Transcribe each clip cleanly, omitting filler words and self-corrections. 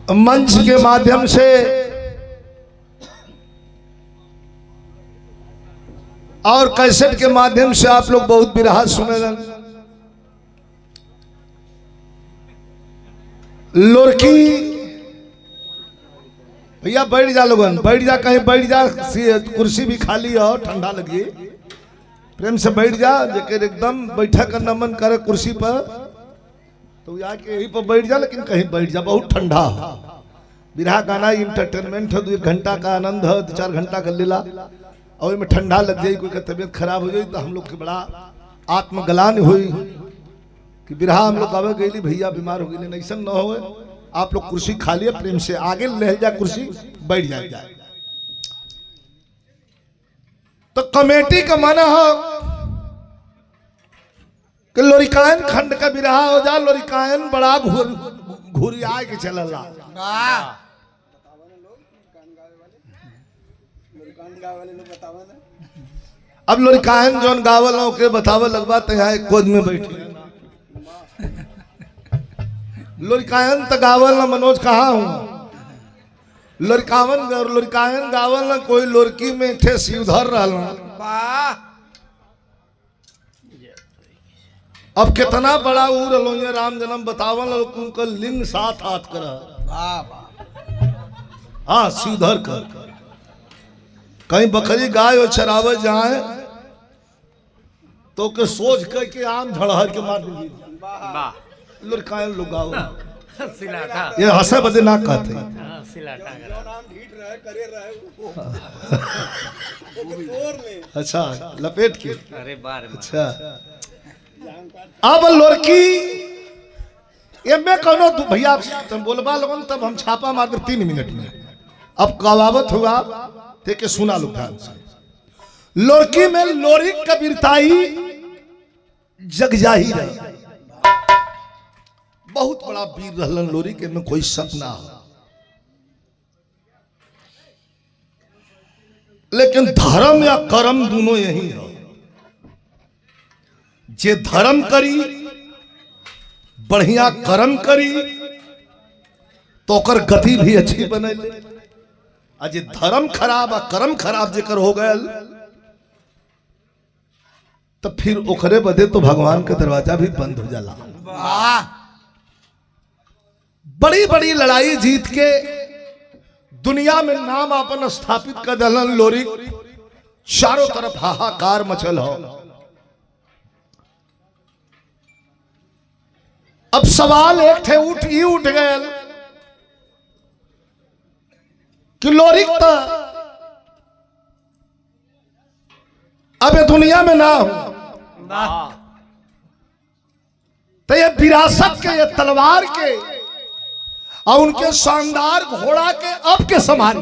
मंच के माध्यम से और कैसेट के माध्यम से आप लोग बहुत बिरहा सुने। लोरकी भैया बैठ जा, लोगन बैठ जा, कहीं बैठ जा, कुर्सी भी खाली हो, ठंडा लगी, प्रेम से बैठ जा। जेकर एकदम बैठा करना मन करे कुर्सी पर तो जाके यहीं पर बैठ जा, लेकिन कहीं बैठ जा, बहुत ठंडा हो। बिरहा गाना इंटरटेनमेंट है, 2 घंटा का आनंद है, 2-4 घंटा का लीला, और में ठंडा लग जाए, कोई का तबीयत खराब हो जाए तो हम लोग के बड़ा आत्मग्लान हुई कि बिरहा हम लोग गावे गई भैया बीमार हो गई। नहीं ऐसा न हो, आप लोग कुर्सी खा लिए, प्रेम से आगे ले जा, कुर्सी बैठ जाए। तो कमेटी का माना हो कि लोरिकायन खंड का बिरहा हो जा। लोरिकायन बड़ा घुरिया के चलला। अब लोरिकायन जौन गावल के बतावे लगवा तो यहाँ एक गोद में बैठे। लोरिकायन तो गावल ना मनोज कहाँ हूँ, लोरिकायन गावल ना कोई लोरकी में थे उधर रहा। अब कितना बड़ा ऊ रलो ये राम जन्म बतावल उनका लिंग 7 हाथ कर, हाँ सीधर कर। कहीं बकरी गाय और चरावे जाए तो के सोच कर के आम झड़हर के मार दी। लुरकायन लोग गाओ ये हंसे बदे ना कहते। अच्छा लपेट के, अरे बार अच्छा। अब लोरकी ये मैं कहो भैया तुम बोलबा लोगन तब हम छापा मार दे 3 मिनट में। अब कवावत हुआ थे के सुना लो ध्यान से। लोरकी में लोरिक कबीरताई जग जाही रही, बहुत बड़ा वीर रहलन लोरी के में कोई शक ना हो। लेकिन धर्म या कर्म दोनों यही हो। जे धर्म करी बढ़िया कर्म करी तो ओकर गति भी अच्छी बने। आज धर्म खराब आ कर्म खराब जेकर हो गए तो फिर ओकरे बदे तो भगवान का दरवाजा भी बंद हो जाला। बड़ी बड़ी लड़ाई जीत के दुनिया में नाम अपन स्थापित कर दलन लोरी। चारों तरफ हाहाकार मचल हो। अब सवाल एक थे उठ गए कि लोरिक तो अब ये दुनिया में ना हो, तो ये विरासत के, ये तलवार के और उनके शानदार घोड़ा के अब के समान।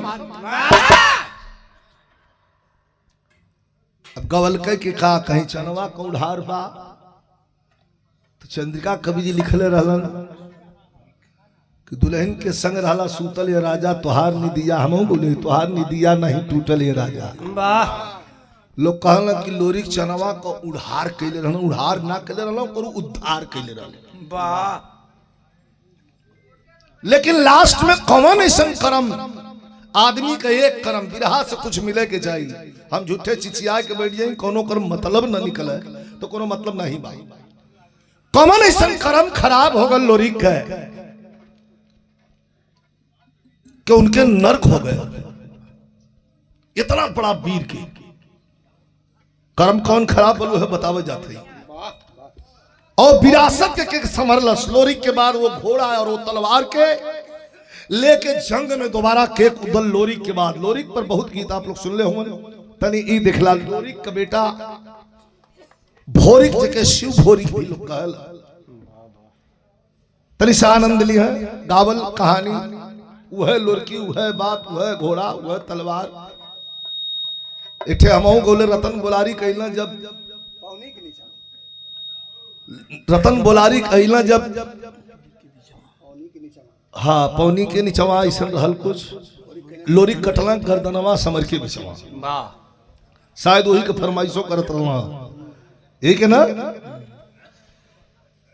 अब गवल के का कहीं चनवा को उधार बा तो चंद्रिका कवि जी लिखले रहलन कि दुल्हन के संग रहला सूतल ये राजा, तुहार नि दिया हम बोले तुहार नि दिया नहीं टूटल ये राजा। लोग कहला कि लोरी चनवा को उधार कैले रहन, उधार ना कैले रहन और उद्धार कैले रहन। लेकिन लास्ट में कौन ऐसा कर्म आदमी का एक कर्म बिरहा से कुछ मिले के चाहिए। हम झूठे चिचिया के बैठ जाए, कोनो कर्म मतलब न निकले तो कोनो मतलब नहीं भाई। कौन ऐसा कर्म खराब होगा लोरी का कि उनके नरक हो गए। इतना बड़ा वीर के कर्म कौन खराब बोलो है बतावे जाते हैं। और विरासत के समरलस लोरी के बाद वो घोड़ा और वो तलवार के लेके जंग में दोबारा के उदल लोरी के बाद। लोरी पर बहुत गीत आप लोग सुन ले होंगे, तनी ई देखला लोरी का बेटा भोरिक के शिव भोरिक भी लोग कहल तनी से आनंद ली है गावल कहानी। वह लोरकी, वह बात, वह घोड़ा, वह तलवार। इथे हमहू गोले रतन बोलारी कहला जब रतन बोलारी कहला जब हाँ पौनी के निचवा ऐसा रहल कुछ लोरी कटला गर्दनवा समर के बिचवा। शायद वही के फरमाइशों करत रहा एक है ना।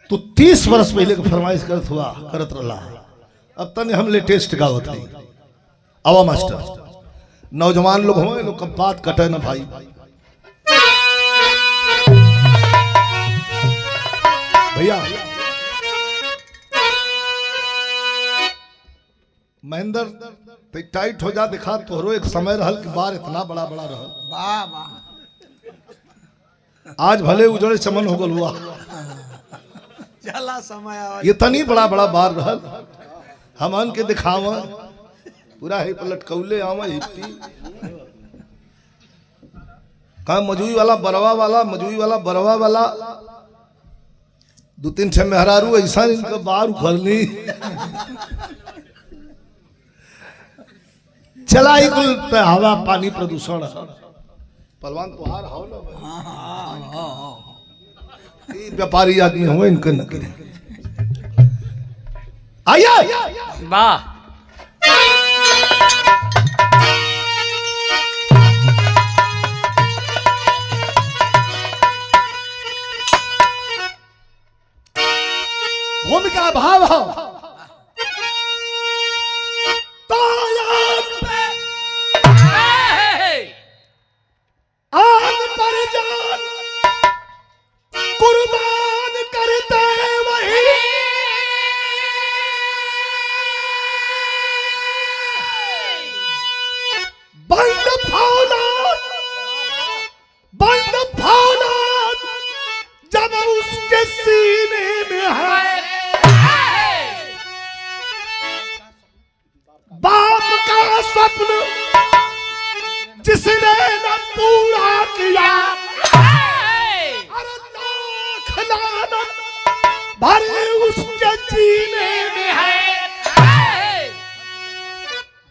तो 30 वर्ष पहले के फरमाइश करत रहा अब तने हम लेटेस्ट गावत है। आवा मास्टर नौजवान लोग हों, लोग कब बात कटे ना भाई। भैया महेंद्र तो टाइट हो जा, दिखा तोहरो एक समय रहल कि बार इतना बड़ा बड़ा रहल। वाह वाह, आज भले उजड़े चमन हो गल हुआ, चला समय ये तनी बड़ा बड़ा बार रहल। हमन के दिखावा पूरा ही पलट कौले आवा हिप्पी का मजूई वाला बरवा वाला, मजूई वाला बरवा वाला, दो तीन छह मेहरारू ऐसा इनका बार उखड़नी। चला ही कुल हवा पानी प्रदूषण पलवान तुहार हो ना, व्यापारी आदमी हो इनके न करे। आइए वाह भूमिका भाव हो आग पर जान कुर्बान करते वही बंद फौलाद जब उसके सीने में है, बाप का स्वप्न जिसने न पूरा किया, अरे लाख लानत भरे उसके जीने में है।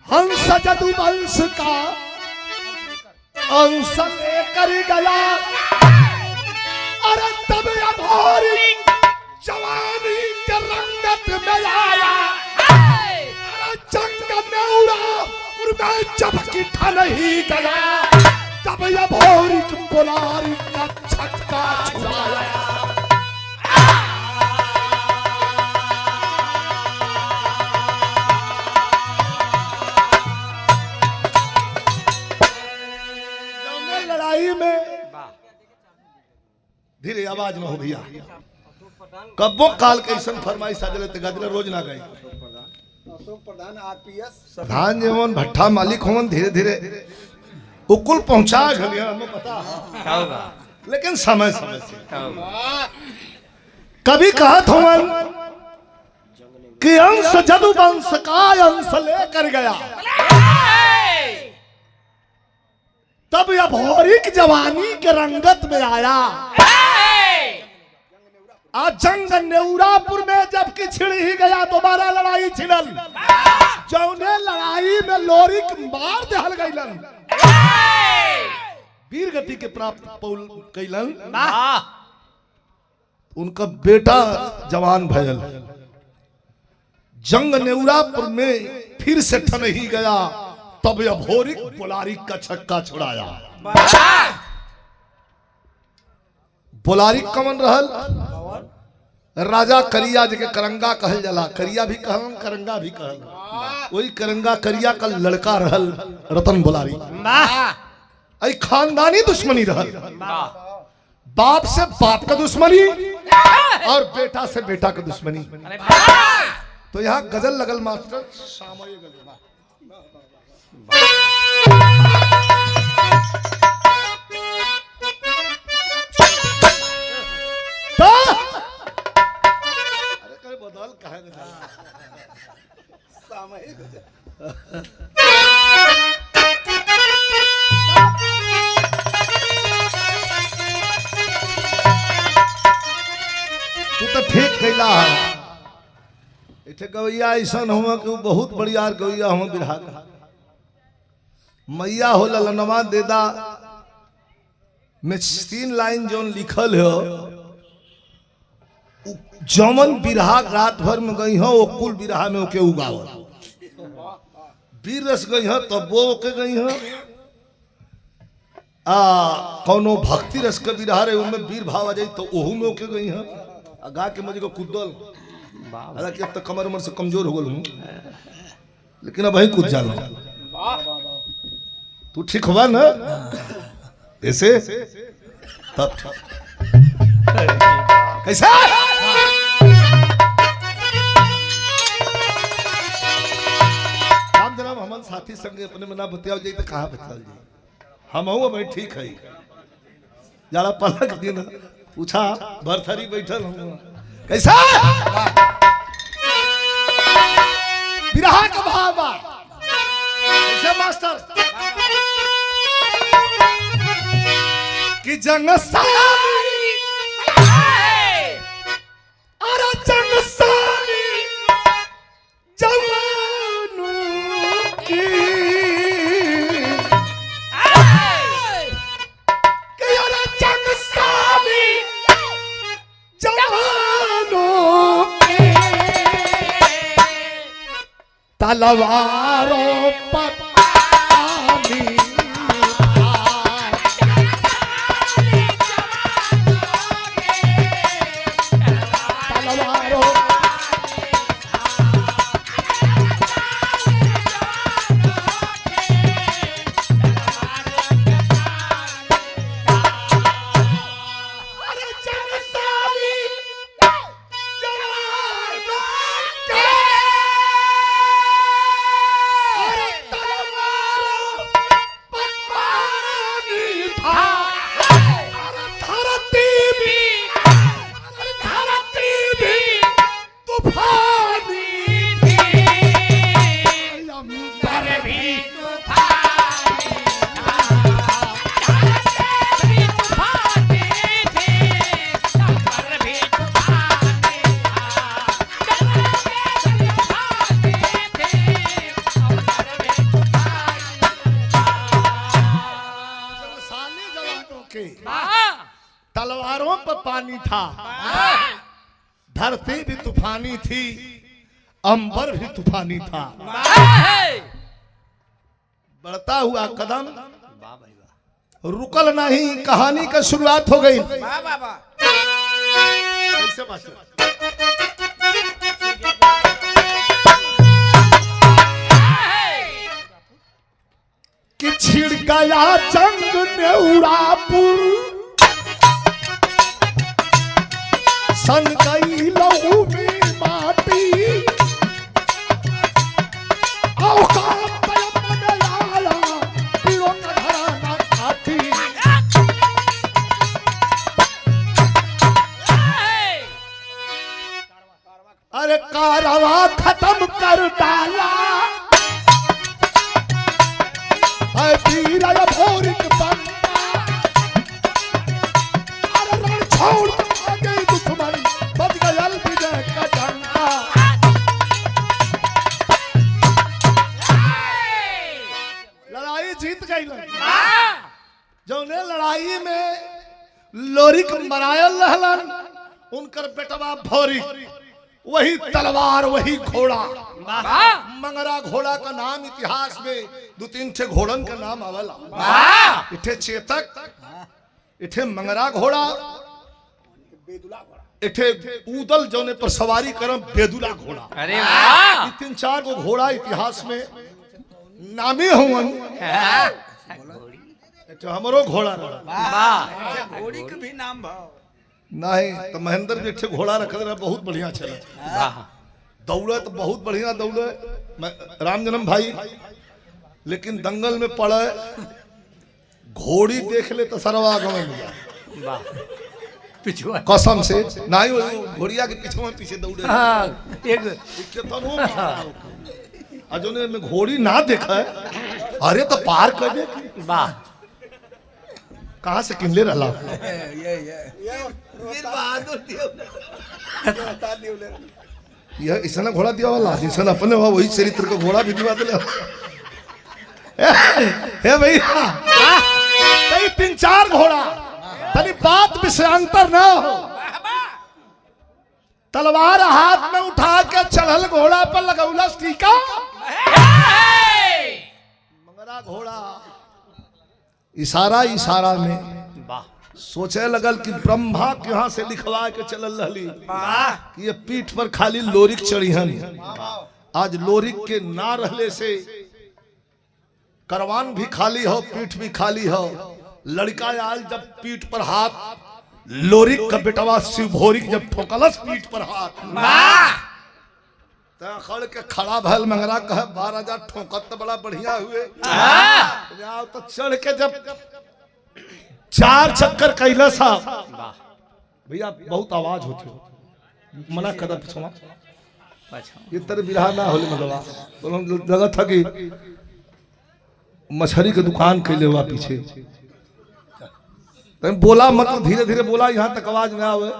हंस जदुवंश का अंश लेकर गया, अरे तब अभोरी जवानी के रंगत में आया। जंग नेउरा में जब किठा नहीं गया, तब ये भोरी कोलारी का छक्का छुड़ाया। लड़ाई में धीरे आवाज में हो भैया, कब्बो काल के ऐसा फरमाइश आजले ते गजले रोज ना गई। अशोक प्रधान आरपीएस प्रधान जीवन भट्ठा मालिक होवन, धीरे धीरे उकुल पहुंचा गलिया हमें पता होगा, लेकिन समय समय से कभी कहा था कि अंश जदुवंश का अंश लेकर गया, तब यह भौरिक जवानी के रंगत में आया। आज जंग नेउरापुर में जबकि छिड़ ही गया, दोबारा लड़ाई छिड़ल, जौने लड़ाई में लोरिक मार देहल गईलन, वीर गति के प्राप्त पौल कैलन। उनका बेटा जवान भयल, जंग नेउरापुर में फिर से ठन ही गया, तब यह भोरिक बोलारिक का छक्का छुड़ाया। बोलारिक कमन रहल, राजा करिया जके करंगा कहल जाला, करिया भी कहलन करंगा भी कहल, वही करंगा करिया का लड़का रहल रतन बोलारी। आई खानदानी दुश्मनी रहल, बाप से बाप का दुश्मनी और बेटा से बेटा का दुश्मनी। तो यहाँ गजल लगल मास्टर सामयिक गजल। बदल कहे तू तो ठीक कैला है। इथे गवैया ऐसा हुआ कि बहुत बढ़िया गवैया हुआ बिरहा का मैया हो ललनवा देदा में 3 लाइन जोन लिखल हो, जमन बिरहा रात भर में गई हो वो कुल बिरहा में ओके उगावल, वीर रस गई हो तब वो ओके गई हो, कौनो भक्ति रस का बिरहा रहे उनमें वीर भाव आ जाए तो ओहू में ओके गई हो, गा के मजे को कुदल हालांकि अब तक कमर उमर से कमजोर हो गल हूँ, लेकिन अब वही कुछ जानो। तू ठीक हुआ ना ऐसे तब कैसा राम जनाब हमन साथी संगे अपने मना बतियाव जाई तो कहाँ बतियाव जाई। हम हूँ भाई ठीक है जरा पलक दिन पूछा भरथरी बैठल हूँ कैसा विरहा का भाव बा कैसे मास्टर कि जंग सारी अरे जंग सारी जवानों की कि अरे जंग सारी जवानों की तलवारों पर पानी तलवारों पर पानी था, धरती भी तूफानी थी, अंबर भी तूफानी था। बढ़ता हुआ कदम रुकल नहीं, कहानी का शुरुआत हो गई। कैसे मास्टर? कि छिड़ गया जंग नेउरापुर, सन गई लहू में माटी, औकात में आया पीड़ों का घराना खाती। अरे कारवा खत्म कर डाला वीर भोरिक बंदा, अरे रण छोड़ गई दुश्मन, बच गया विजय का डंका। लड़ाई जीत गई जौने लड़ाई में लोरिक मरायल रहलन, उनकर बेटवा भोरिक, वही तलवार वही घोड़ा। मंगरा घोड़ा का नाम इतिहास में दो तीन ठे घोड़न का नाम आवेला। इठे चेतक, इठे मंगरा घोड़ा, इठे उदल जौने पर सवारी करम बेदुला घोड़ा। अरे वाह, तीन चार गो घोड़ा इतिहास में नामी हुवन। हमरो घोड़ा घोड़ी के भी नाम भाव नहीं तो महेंद्र जी ठे घोड़ा रख रहा, बहुत बढ़िया चला, दौड़े तो बहुत बढ़िया दौड़े राम जन्म भाई, लेकिन दंगल में पड़े घोड़ी देख ले तो सरवा गवा कसम से नहीं, घोड़िया के पीछे में पीछे दौड़े। अजोने में घोड़ी ना देखा है, अरे तो पार कर दे। कहाँ से किनले रहा यह ऐसा घोड़ा दिया वाला जैसा अपने हुआ वही चरित्र का घोड़ा भी दिवा दिला। हे भैया तीन चार घोड़ा, तनी बात विषयांतर ना हो। तलवार हाथ में उठा के चढ़ल घोड़ा पर लगौला टीका, मंगरा घोड़ा इशारा इशारा में सोचे लगल कि ब्रह्मा के यहाँ से लिखवा के चलल रहली कि ये पीठ पर खाली लोरिक चढ़िहन। आज लोरिक के ना रहले से करवान भी खाली हो, पीठ भी खाली हो। लड़का आयल जब पीठ पर हाथ, लोरिक का बेटवा शिवभोरिक जब ठोकलस पीठ पर हाथ, खड़ के खड़ा भल मंगरा कहे 12,000 ठोकत तो बड़ा बढ़िया हुए। तो चढ़ के जब 4 चक्कर कैला सा, भैया बहुत आवाज होती, मना कदम पिछवा ये तरह बिरहा ना होले। मतलब लगा था कि मछली के दुकान कैले हुआ पीछे, तो बोला मतलब धीरे धीरे बोला, यहाँ तक आवाज ना आवे।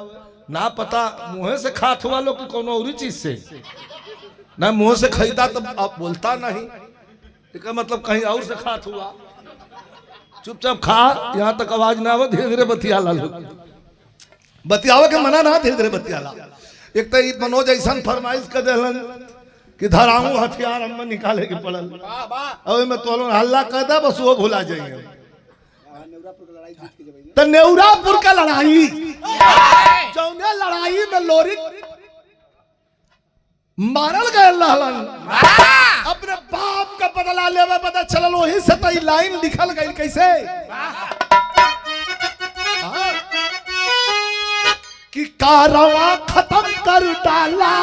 ना पता मुँह से खात हुआ लोग कोनो और चीज से, ना मुंह से खरीदा तब आप बोलता नहीं, इसका मतलब कहीं और से खात हुआ। चुपचाप खा, यहाँ तक आवाज ना हो, धीरे धीरे बतियाला लोग। बतियावे के मना ना, धीरे धीरे बतियाला। एक तो मनोज ऐसा फरमाइश कर दिलन कि धराऊ हथियार हम निकाले के पड़ल, और मैं तो हल्ला कर दा बस वो भुला जाएंगे। तो नेउरापुर का लड़ाई, जौने लड़ाई में लोरिक मारल गए लहलन, अपने बाप का बदला लेवे पता चलल, वही से तो लाइन लिखल गई कैसे कि कारवा खत्म कर डाला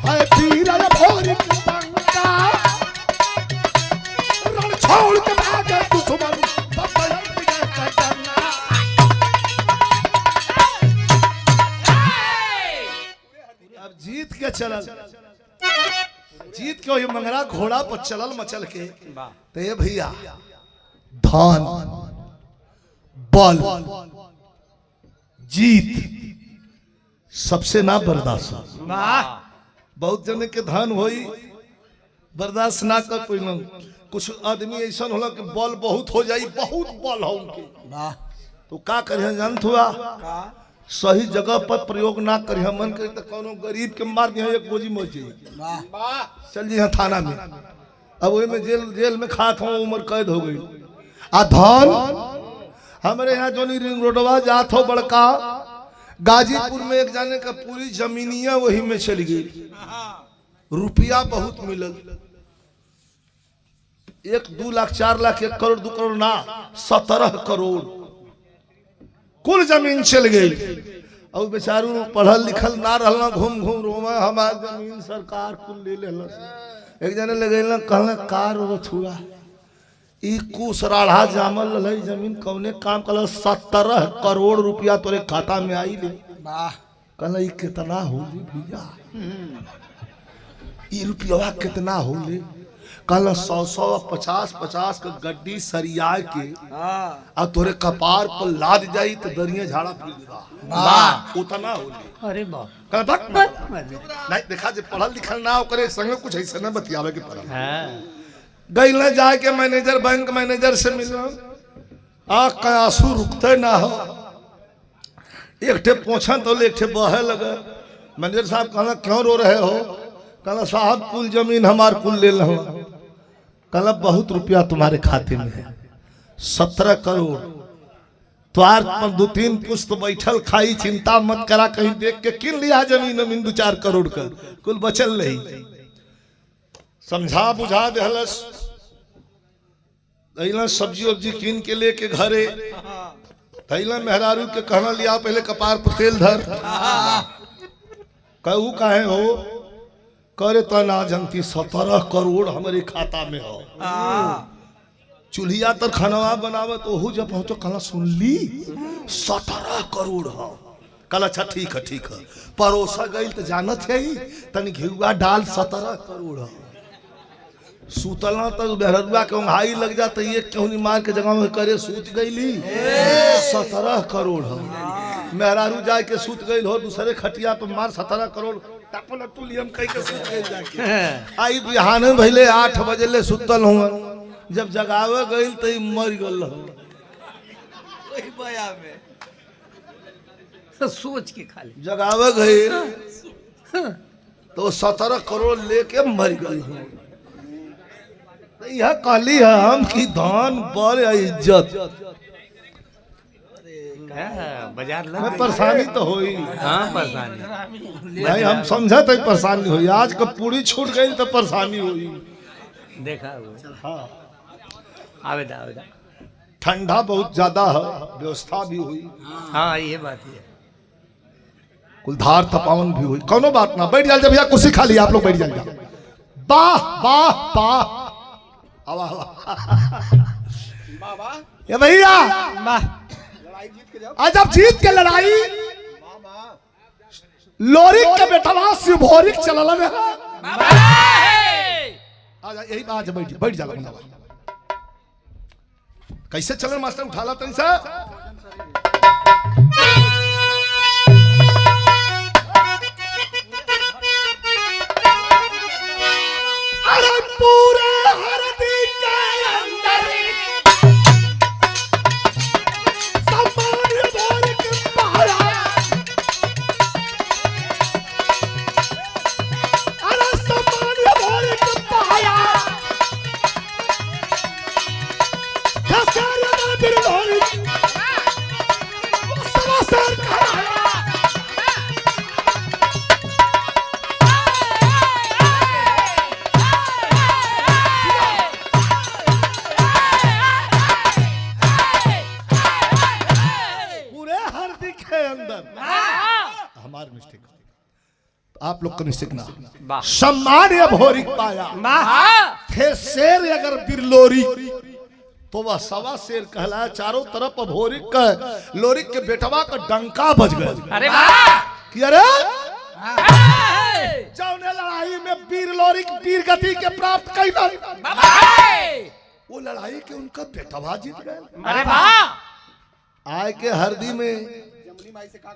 है पीर भोरी पंगा, रण छोड़ के भागे दुश्मन जीत के चलल, जीत के मंगरा घोड़ा पर चलल मचल के। तो ये भैया धन बल जीत सबसे ना बर्दाश्त। बहुत जने के धन होई बर्दाश्त ना कर पाइलन। कुछ आदमी ऐसा होला कि बल बहुत हो जाई, बहुत बल हो उनके, तो का करिए जानत हुआ, सही जगह पर प्रयोग ना करिए। मन करे तो कोनो गरीब के मार दिया, एक गोजी मर जाए, चल जी थाना में, अब वही में जेल में खात हूँ, उम्र कैद हो गई। आ धन हमारे यहाँ जो रिंग रोडवा जात हो बड़का, गाजीपुर में एक जाने का पूरी जमीनिया वही में चली गई, रुपया बहुत मिलल, 1, 2 लाख 4 लाख 1 करोड़ 2 करोड़ ना 17 करोड़ कुल जमीन चल गई। और बेचारू पढ़ल लिखल ना रहना, घूम घूम रोमा हमार जमीन सरकार कुल ले ले। एक जने लगे कहला कार छुआ ई कुछ राढ़ा जामल लई जमीन कौने काम कल, 17 करोड़ रुपया तोरे खाता में आई ले। कहला ई कितना होली भैया, ई रुपया कितना होले? कहला 100 50 का गड्डी सरिया के आ तोरे कपार पर लाद जाई तो दरिया झाड़ा फिर देगा, उतना होले। अरे बाप, कहला नहीं देखा जे पढ़ल लिखल ना ओकरे संगे कुछ ऐसा ना बतियावे के पड़ल। गई न जाए के मैनेजर, बैंक मैनेजर से मिलो, आँख का आंसू रुकते ना हो, एक ठे पोछा तो एक ठे बहे लगे। मैनेजर साहब कहला क्यों रो रहे हो? कहला साहब कुल जमीन हमार कुल ले लो। कहला बहुत रुपया तुम्हारे खाते में है, 17 करोड़। त्वार पर 2-3 पुस्त बैठल खाई, चिंता मत करा, कहीं देख के किन लिया जमीन 2-4 करोड़ का, कुल बचल नहीं। समझा बुझा देहलस, तैला सब्जी वब्जी कीन के लेके घरे, तैला मेहरारू के कहना लिया पहले कपार पर तेल धर। कहू काहे हो? करे तो ना जनती 17 करोड़ हमारे खाता में हो। चूल्हिया तर खाना बनावत ओहू जब पहुंचो कहला सुन ली 17 करोड़ हो। कहला अच्छा ठीक है, परोसा गई तो जानत है तनी घिउआ डाल 17 करोड़ हो। सूतलना तो बेहरुआ के उंघाई लग जाता, ये क्यों नहीं मार के जगह में करे सूत गईली 17 करोड़ हो। मेहरारू जाए के सूत गई हो, दूसरे खटिया तो मार 17 करोड़ आई बिहान भैले 8 बजे ले सुतल हूँ, जब जगावे गई तो मर गल तो सोच के खाली जगावे गई तो 17 करोड़ लेके मर गई हूँ। यह कहली है हम की धन बड़ इज्जत बाजार में परेशानी तो हुई। हाँ परेशानी नहीं हम समझा तो परेशानी हुई, आज का पूरी छूट गई तो परेशानी हुई। देखा हाँ आवेदा आवेदा ठंडा बहुत ज्यादा है, व्यवस्था भी हुई, हाँ ये बात है। कुलधार तपावन भी हुई। कोनो बात ना, बैठ जाइए भैया, कुर्सी खाली आप लोग बैठ जाइए। वाह वाह वाह आवाह बाबा ये भैया लड़ाई जीत के जाओ। आज आप जीत के लड़ाई लोरिक के बेटवा शिवभोरिक चलल में आज यही बात बैठ बैठ जाला बंदा। कैसे चलन मास्टर उठाला तनी सा अरे पूरे हरदी के अंदर सामान्य भोरिक पहाड़ा, अरे सामान्य भोरिक पहाड़ा खसारिया ना फिर भोरिक समासर कराया। हमारे मिस्टेक, आप लोग का मिस्टेक ना। सम्मान्य भोरिक पाया थे शेर अगर बिरलोरी तो वह सवा शेर कहलाया। चारों तरफ भोरिक का लोरिक के बेटवा का डंका बज गया। अरे वाह कि अरे जौने लड़ाई में वीर लोरिक वीर गति के प्राप्त कैला, वो लड़ाई के उनका बेटवा जीत गए। अरे वाह आय के हरदी में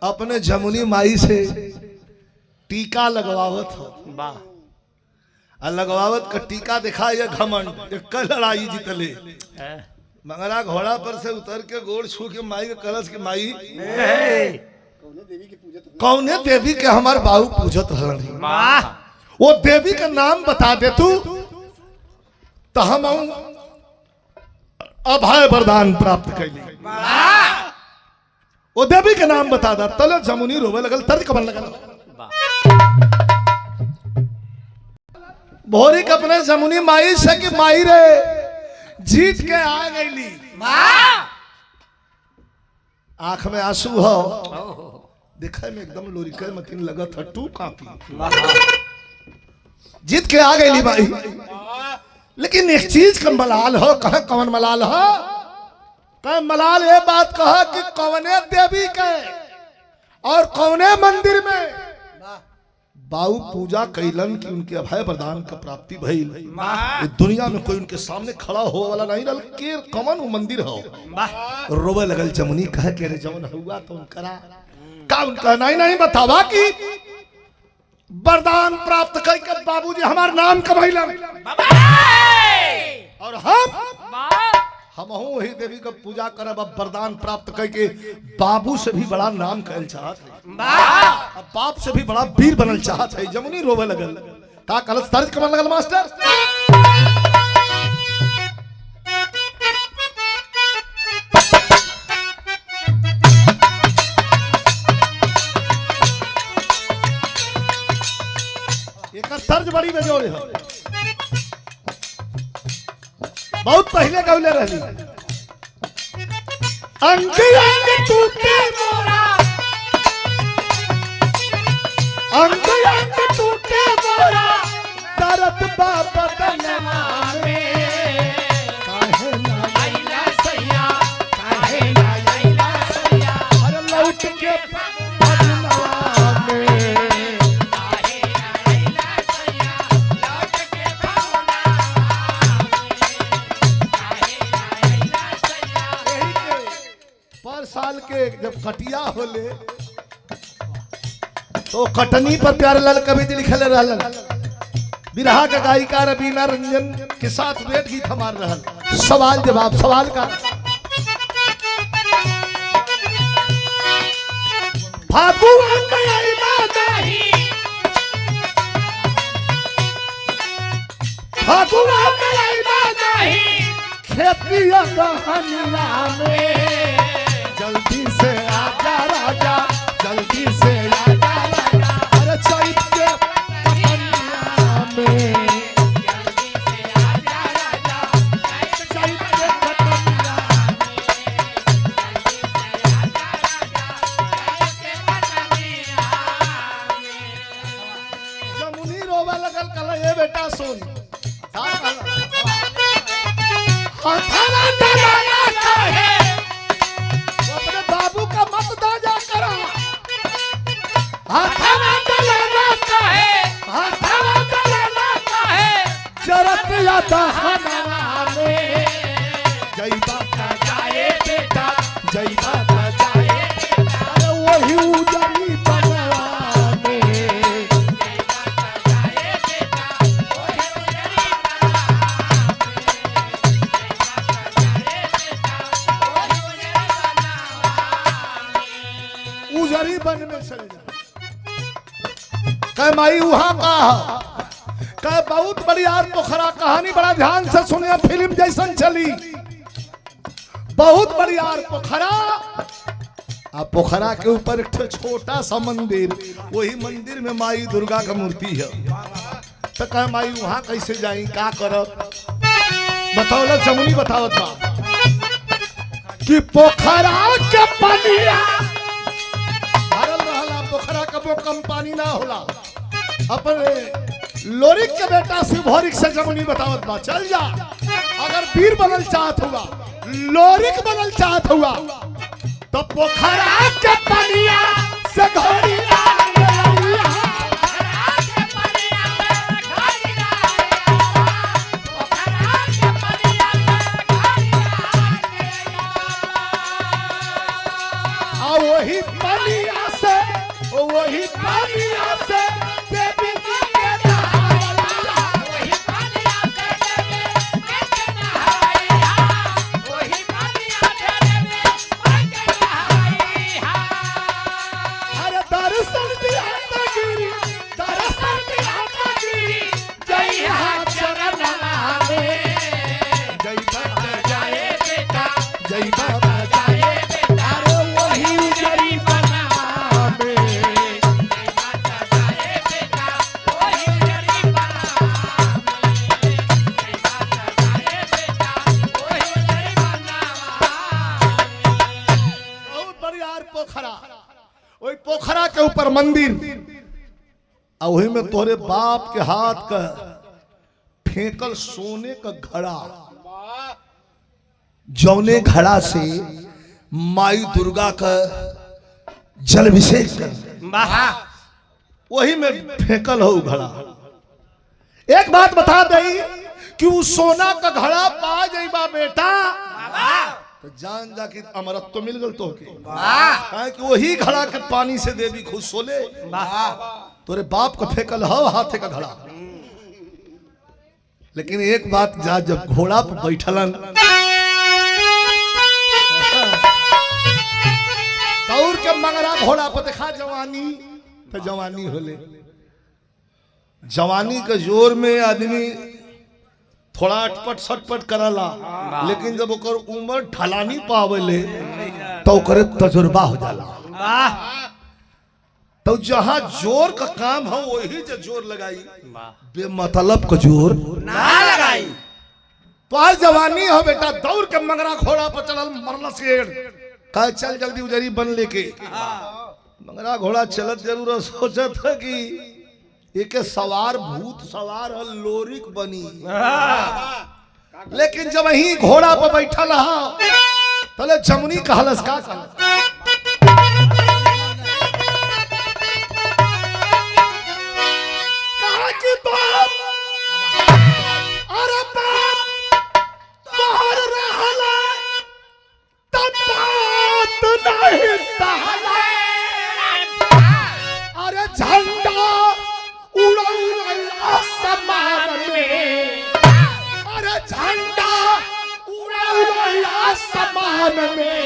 अपने जमुनी माई से टीका लगवावत हो। वाह लगवावत का टीका दिखा ये घमंड एक लड़ाई जीतले। मंगरा घोड़ा पर से उतर के गोड़ छू के माई के कलश के माई कौने देवी के हमार बाबू पूजत रहलन। वो देवी का नाम बता दे तू तो हम अभय वरदान प्राप्त कैली। वो देवी के नाम बता दा तले जमुनी रोवे लगल, तर्ज कबन लगल। भोरिक अपने जमुनी माई से कि माई रे जीत के आ गईली। आंख में आंसू हो, दिखे में एकदम लोरिके मतीन लगत है टू कापी। जीत के आ गईली माई, लेकिन एक चीज का मलाल हो। कहा कौन मलाल हो? कह मलाल ये बात कहा कि कौने देवी के और कौने मंदिर में बाऊ पूजा कैलन कि उनके अभय वरदान का प्राप्ति भइल। दुनिया में कोई उनके सामने खड़ा हो वाला नहीं रहा के कौन वो मंदिर हो। रोवे लगल जमुनी कह के रे जवन हुआ तो उनकरा का उनका नहीं नहीं बतावा कि वरदान प्राप्त करके बाबूजी हमार नाम कमैलन और हम वही देवी का पूजा करब। अब वरदान प्राप्त करके बाबू से भी बड़ा नाम कहल चाहत है, अब बाप से भी बड़ा वीर बनल चाहत है। जमुनी रोवे लगल का कलश तर्ज कमन लगल मास्टर। एक तर्ज बड़ी बेजोड़ है, बहुत पहले गौले रही। अंग अंग टूटे मोरा, अंग अंग टूटे मोरा, दर्द बदनमा में काहे ना आइला सैया, काहे ना आइला सैया, अरे लौट के बदनमा में साल के जब कटिया होले तो कटनी पर प्यारे लाल कवि जी लिखल रहलन। बिरहा का गायिका रवीना रंजन के साथ वेद गीत हमार रहल। सवाल जवाब सवाल का फागुआ गइला नाही, फागुआ गइला खेतिया कहानिया में जल्दी से आजा राजा जल्दी से आजा राजा अरे चैत के कहानिया में जमुनी रोवे लगल कहला ए बेटा सुन हथवा चलाना चाहे तो अपने बाबू का मत दाजा करा हथवा चलाना चाहे जरत या दहनवा में जय बाबा जाए बेटा जय बाबा जाए बेटा अरे वही उजरी बनवा में उजरी बन में चले जा कह माई वहां का कह बहुत बड़ी यार पोखरा कहानी बड़ा ध्यान से सुनिए फिल्म जैसन चली बहुत बड़ी यार पोखरा आ पोखरा के ऊपर एक छोटा सा मंदिर वही मंदिर में माई दुर्गा का मूर्ति है तो कह माई वहां कैसे जाई का करब बताओ जमुनी बतावत बा कि पोखरा के पनिया पोखरा कबो कम पानी ना होला अपने लोरिक के बेटा शिवभौरिक से जमुनी बतावत बा चल जा अगर वीर बनल चाहत हुआ लोरिक बनल चाहत हुआ तो पोखरा के पनिया से घोड़ी वही पनिया से वही पनिया से देवी जी के नहाया वही पनिया से देवी के नहाया वही पनिया से देवी के नहाया अरे दर्शन दिया तगिरी जय हाथ चरण में जय बाबा जाए बेटा जय बाबा जाए बेटा अरे वही उजरी बना में बहुत बढ़िया पोखरा वही पोखरा के ऊपर मंदिर और वही में तोरे बाप के हाथ का फेंकल सोने का घड़ा जौने घड़ा से माई दुर्गा का जलाभिषेक कर वही में फेंकल हो घड़ा। एक बात बता दई कि उस सोना का घड़ा पा जाइबा बेटा तो जान जा कि अमरत्व तो मिल गल तो कि वही घड़ा के पानी से देवी खुश सोले तोरे बाप का फेंकल हो हाथे का घड़ा। लेकिन एक बात जा जब घोड़ा पर बैठलन दौड़ के मंगरा घोड़ा पर देखा जवानी तो जवानी होले जवानी के जोर में आदमी थोड़ा अटपट सटपट करला लेकिन जब ओकर उम्र ढलानी पावेले तो ओकर तजुर्बा हो जाला तो जहां जोर का काम हो वही जो जोर लगाई बेमतलब का जोर ना लगाई तो आज जवानी हो बेटा दौड़ के मंगरा घोड़ा पर चलल मरला शेर कह चल जल्दी उजरी बन लेके मंगरा घोड़ा चलत जरूर सोचत है कि एक सवार भूत सवार है लोरिक बनी लेकिन जब वही घोड़ा पर बैठा रहा तले जमुनी कहलस का कि बाप अरे बाप तोहर रहला तब बात नहीं सहला अरे झंडा उड़ल आसमान में अरे झंडा उड़ल आसमान में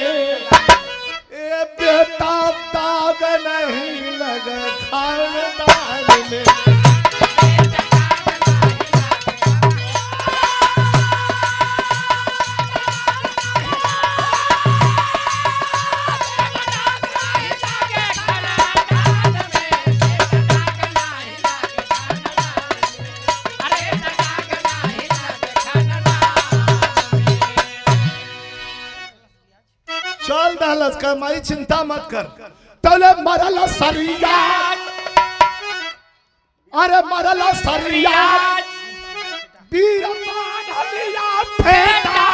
ए बेटा दाग नहीं लगे खानदान में कह माई चिंता मत कर। तले मरल सरिया, अरे मरल सरिया वीर बांधलिया फेटा,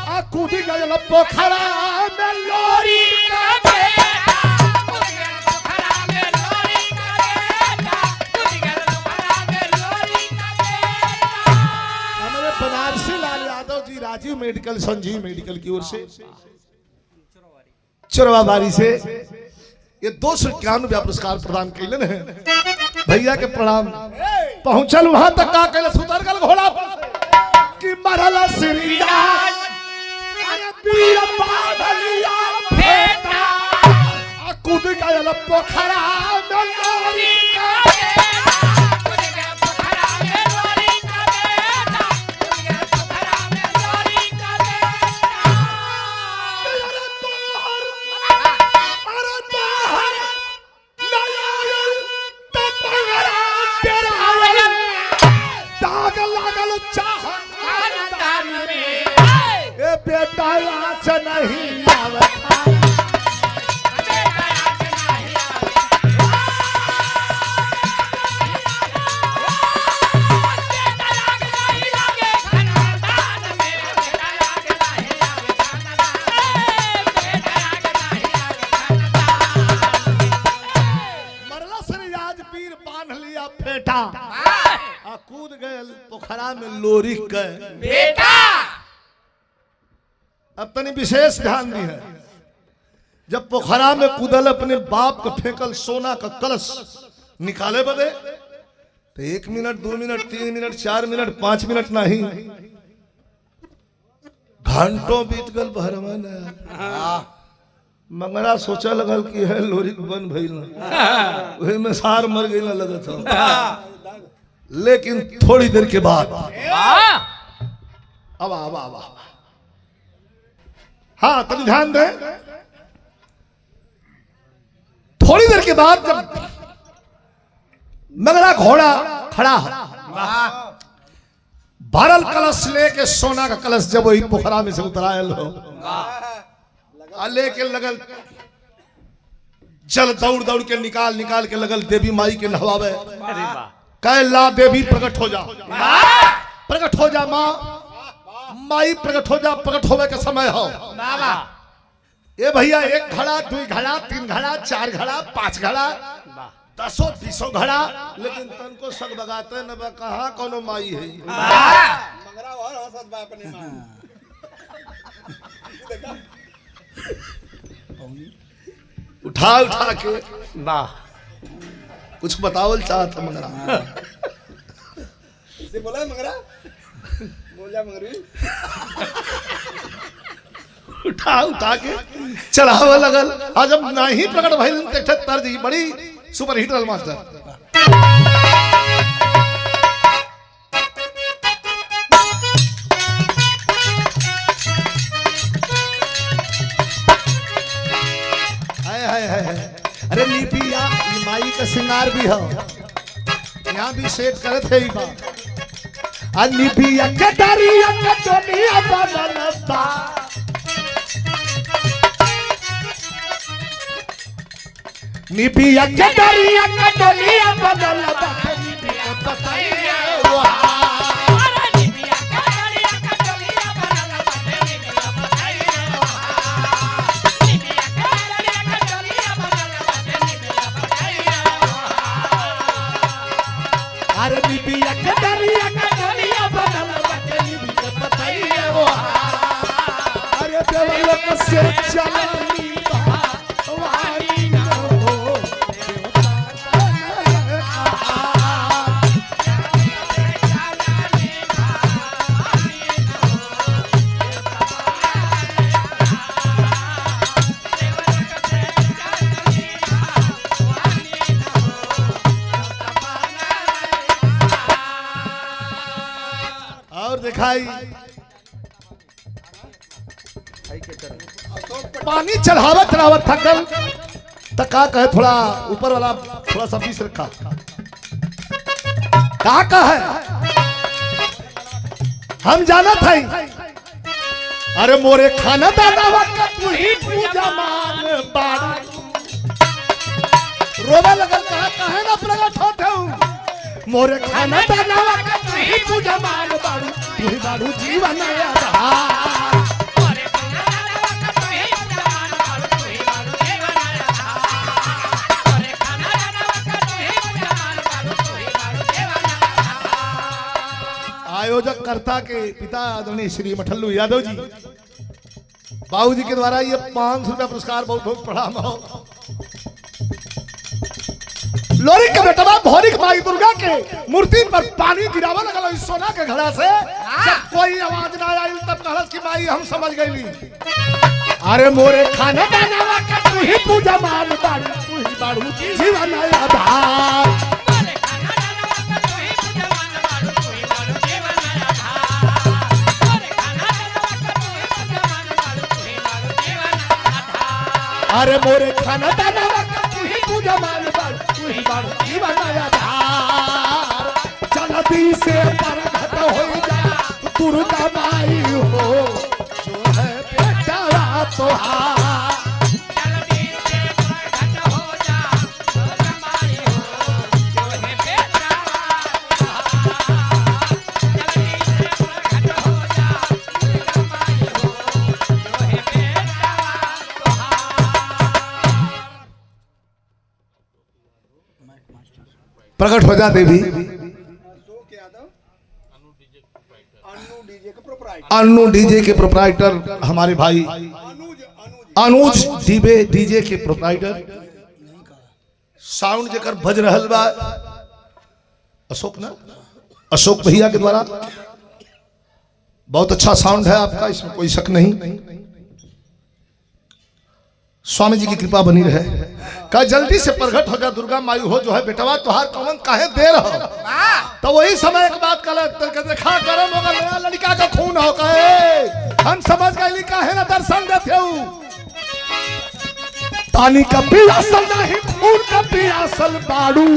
आ कूद गयल पोखरा में लोरी का बेटा, कूद गयल पोखरा में लोरी का बेटा, कूद गयल पोखरा में लोरी का बेटा। हमारे बनारसी लाल यादव जी राजीव मेडिकल, संजीव मेडिकल की ओर से चोरवाबारी से ये 291 पुरस्कार प्रदान कैलन है। भैया के प्रणाम। पहुंचल वहां तक का कैलस, उतर गल घोड़ा कि मरल सिरिया, अरे वीर बांधलिया फेटा, आ कूद गयल पोखरा में लोरी का बेटा, कूद गयल पोखरा में लोरी का बेटा, कूद गयल पोखरा में लोरी का बेटा। अरे बाहर नयायल तपगरा तेरा आयल, दाग लागल चाहत खानदान में, ए बेटा आज नहीं आवत, बेटा आज नहीं आवत, बेटा आग नहीं लागे खानदान में, बेटा आग नहीं लागे खानदान, बेटा आग नहीं लागे खानदान। मरला सरियाज पीर बांध लिया फेटा, आ कूद गयल पोखरा में लोरी के बेटा। अब तनी विशेष ध्यान दी है, जब पोखरा में कूदल अपने बाप का फेंकल सोना का कलश निकाले बदे, तो 1 minute 2 minute 3 minute 4 minute 5 minute नहीं, घंटों बीत गल भरवन। मंगरा सोचा लगल कि है लोरी बन भइल ना, वही में सार मर गई ना लगत हो। लेकिन थोड़ी देर के बाद अब हाँ तभी ध्यान दे, थोड़ी देर के बाद जब मंगरा घोड़ा खड़ा है, भरल कलश लेके सोना का कलश जब वही पोखरा में से उतरायल हो, लेके लगल चल दौड़ दौड़ के निकाल के लगल देवी माई के नहवावे। कह ला देवी प्रकट हो जा, प्रकट हो जा माँ, माई प्रकट हो जा, प्रकट होवे के समय हो। ये भैया 1 घड़ा 2 घड़ा 3 घड़ा 4 घड़ा 5 घड़ा 10-20 घड़ा, लेकिन तन को सग बगाते न कहा कोनो माई है। मंगरा और हंसत बा अपने मां। उठा के वाह कुछ बतावल चाहता मंगरा। से बोला मंगरा, बोल जा मंगरी। उठा के चढ़ावा लगल। आज जब नहीं प्रकट भइल तर्ज बड़ी सुपर हिट रल मास्टर। अरे लिपिया माई का श्रृंगार भी हो, यहाँ भी सेट करत है बा। लिपिया के डरिया के दुनिया बनलता, लिपिया के डरिया के दुनिया बनलता, लिपिया बताइए से चलनी वाली हो और दिखाई पानी चढ़ावत चढ़ावत थकल तो का कहे थोड़ा ऊपर वाला थोड़ा सा पीस रखा का है हम जाना था अरे मोरे खाना दानावा का तू ही पूजा मान बाड़ू। रोवे लगल कहा कहे ना प्रगट होते हूँ। मोरे खाना दानावा का तू ही पूजा मान बाड़ू, तू ही बाड़ू जीवन आधार। आयोजक कर्ता के पिता आदरणीय श्री मठल्लू यादव जी, बाबूजी के द्वारा ये 500 रुपया पुरस्कार बहुत बहुत प्रणाम हो। लोरी के बेटवा भौरिक माई दुर्गा के मूर्ति पर पानी गिरावा लगल इस सोना के घड़ा से। जब कोई आवाज ना आई तब कहलस कि माई हम समझ गईली। अरे मोरे खाना बनावा का तू ही पूजा मान बाड़ू, तू ही बाड़ू जीवन आधार। अरे मोरे खाना दानावा का तू ही पूजा मान बाड़ू, तू ही बाड़ू जीवन आधार। जल्दी से प्रगट हो जा दुर्गा माई हो, जो है बेटा तोहार। जल्दी से प्रगट हो जा दुर्गा माई हो, जो है बेटा तोहार। जल्दी से प्रगट हो जा दुर्गा माई हो, जो है बेटा प्रकट हो जा देवी। अशोक यादव अन्नू डीजे के प्रोपराइटर, अन्नू डीजे के प्रोपराइटर हमारे भाई अनुज डीजे के प्रोपराइटर। साउंड जेकर बज रहल बा अशोक ना, अशोक भैया के द्वारा बहुत अच्छा साउंड है आपका, इसमें कोई शक नहीं। स्वामी जी की कृपा बनी रहे। का जल्दी से प्रकट हो जा दुर्गा माई हो, जो है बेटवा तुहार कौन काहे देर हो। तो वही समय एक बात कर देखा गरम होगा नया लड़का का खून हो कहे हम समझ गए काहे ना दर्शन देते हूँ। पानी का पियासल नहीं खून का पियासल बाड़ू।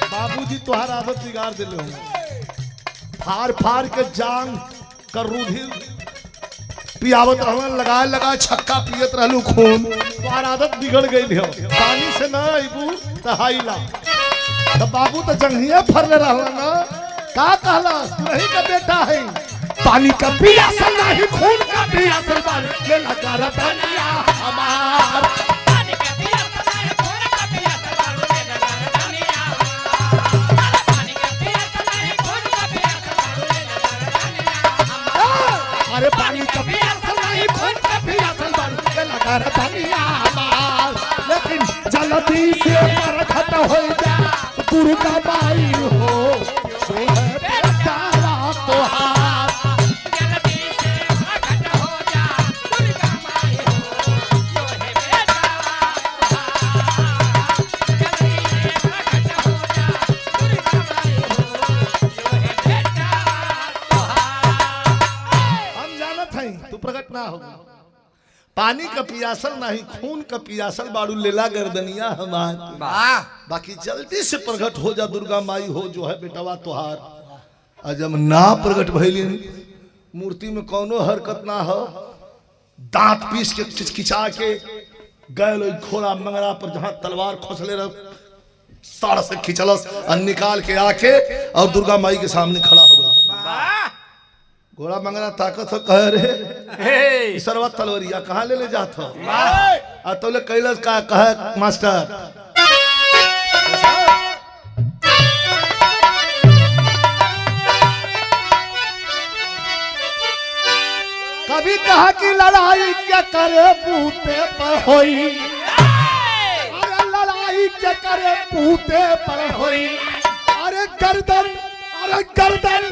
बाबूजी तुहार आदत बिगाड़ दिले हो। फाड़ फाड़ के जान कर रूधी पियावत रहन, लगाए लगाए छक्का पियत रहलू खून। तुहार आदत बिगड़ गई हो। पानी से ना अबू तो हाइला तो बाबू तो जंघिया फरले रहला ना। का कहला नहीं का बेटा है। पानी का पियासल नहीं खून का पियासल बाड़ू, ले लगा रतनिया हमार। पानी का पियासल नहीं खून का पियासल बाड़ू, ले लगा रतनिया हमार। पानी का पियासल नहीं खून का पियासल बाड़ू, ले लगा रतनिया हमार। अरे पानी का पियासल नहीं खून का पियासल बाड़ू, ले लगा रतनिया हमार। लेकिन जल्दी से प्रकट हो जा दुर्गा माई हो, जो है बेटा तोहार। जल्दी से प्रकट हो जा दुर्गा माई हो, जो है बेटा तोहार। जल्दी से प्रकट हो जा दुर्गा माई हो, जो है बेटा तोहार। हम जानत हई तू प्रकट ना हो। पानी का पियासल नहीं खून का पियासल बाड़ू, लेला गर्दनिया हमार। बाकी जल्दी से प्रकट हो जा दुर्गा माई हो, जो है बेटवा तुहार। जब ना प्रकट भइलिन मूर्ति में कोनो हरकत ना हो, दांत पीस के खिचखिचा के गए घोड़ा मंगरा पर जहां तलवार खोसले रह साड़ से खिंचलस और निकाल के आके और दुर्गा माई के सामने खड़ा हो गया। घोड़ा मंगरा ताकत हो कह रे सरवा तलवरिया कहाँ ले जात हो। आ तो ले कैलाश का कहे मास्टर कभी कहा कि लड़ाई क्या करे बूते पर होई। अरे लड़ाई क्या करे बूते पर होई। अरे गर्दन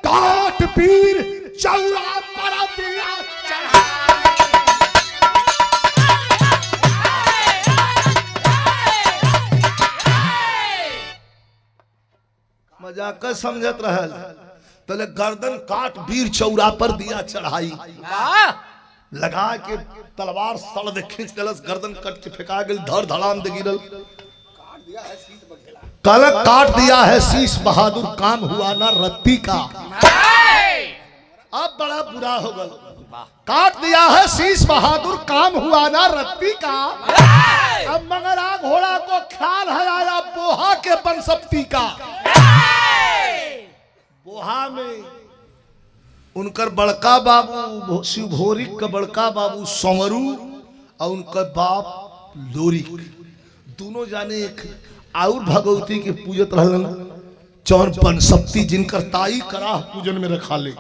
काट पीर चौड़ा पर दिया चढ़ा। मजाक समझत रहल तले गर्दन काट वीर चौरा पर दिया चढ़ाई। लगा के तलवार सड़ दे खींच देलस, गर्दन कट के फेंका गेल, धड़ धड़ाम दे गिरल। कल काट दिया है शीश बहादुर, काम हुआ ना रत्ती का। अब बड़ा बुरा हो गल, काट दिया है शीश बहादुर, काम हुआ ना रत्ती का। अब मंगरा घोड़ा को ख्याल है आया बोहा के बनसप्ती का। बोहा में उनकर बड़का बाबू शिव भोरिक का बड़का बाबू संवरू और उनका बाप लोरिक, दोनों जाने एक और भगवती के पूजत रहलन चौन बनसप्ती, जिनकर ताई कराह पूजन में रखा ले।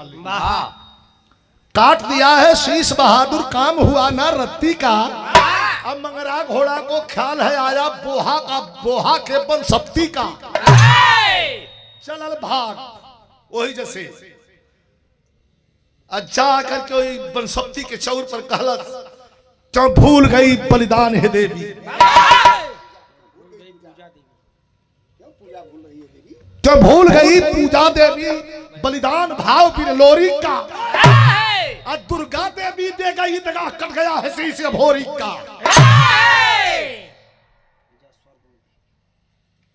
काट दिया है शीश बहादुर, काम हुआ ना रत्ती का। अब मंगरा घोड़ा को ख्याल है आया बोहा का, बोहा के बनसप्ती का। चलल भाग वही जैसे अच्छा करके वही बनसप्ती के चौर पर कहलस, तो भूल गई बलिदान है देवी, तो भूल गई पूजा देवी, बलिदान भाव फिर लोरी का। और दुर्गा देवी दे गई दगा, कट गया है शीश भोरी का।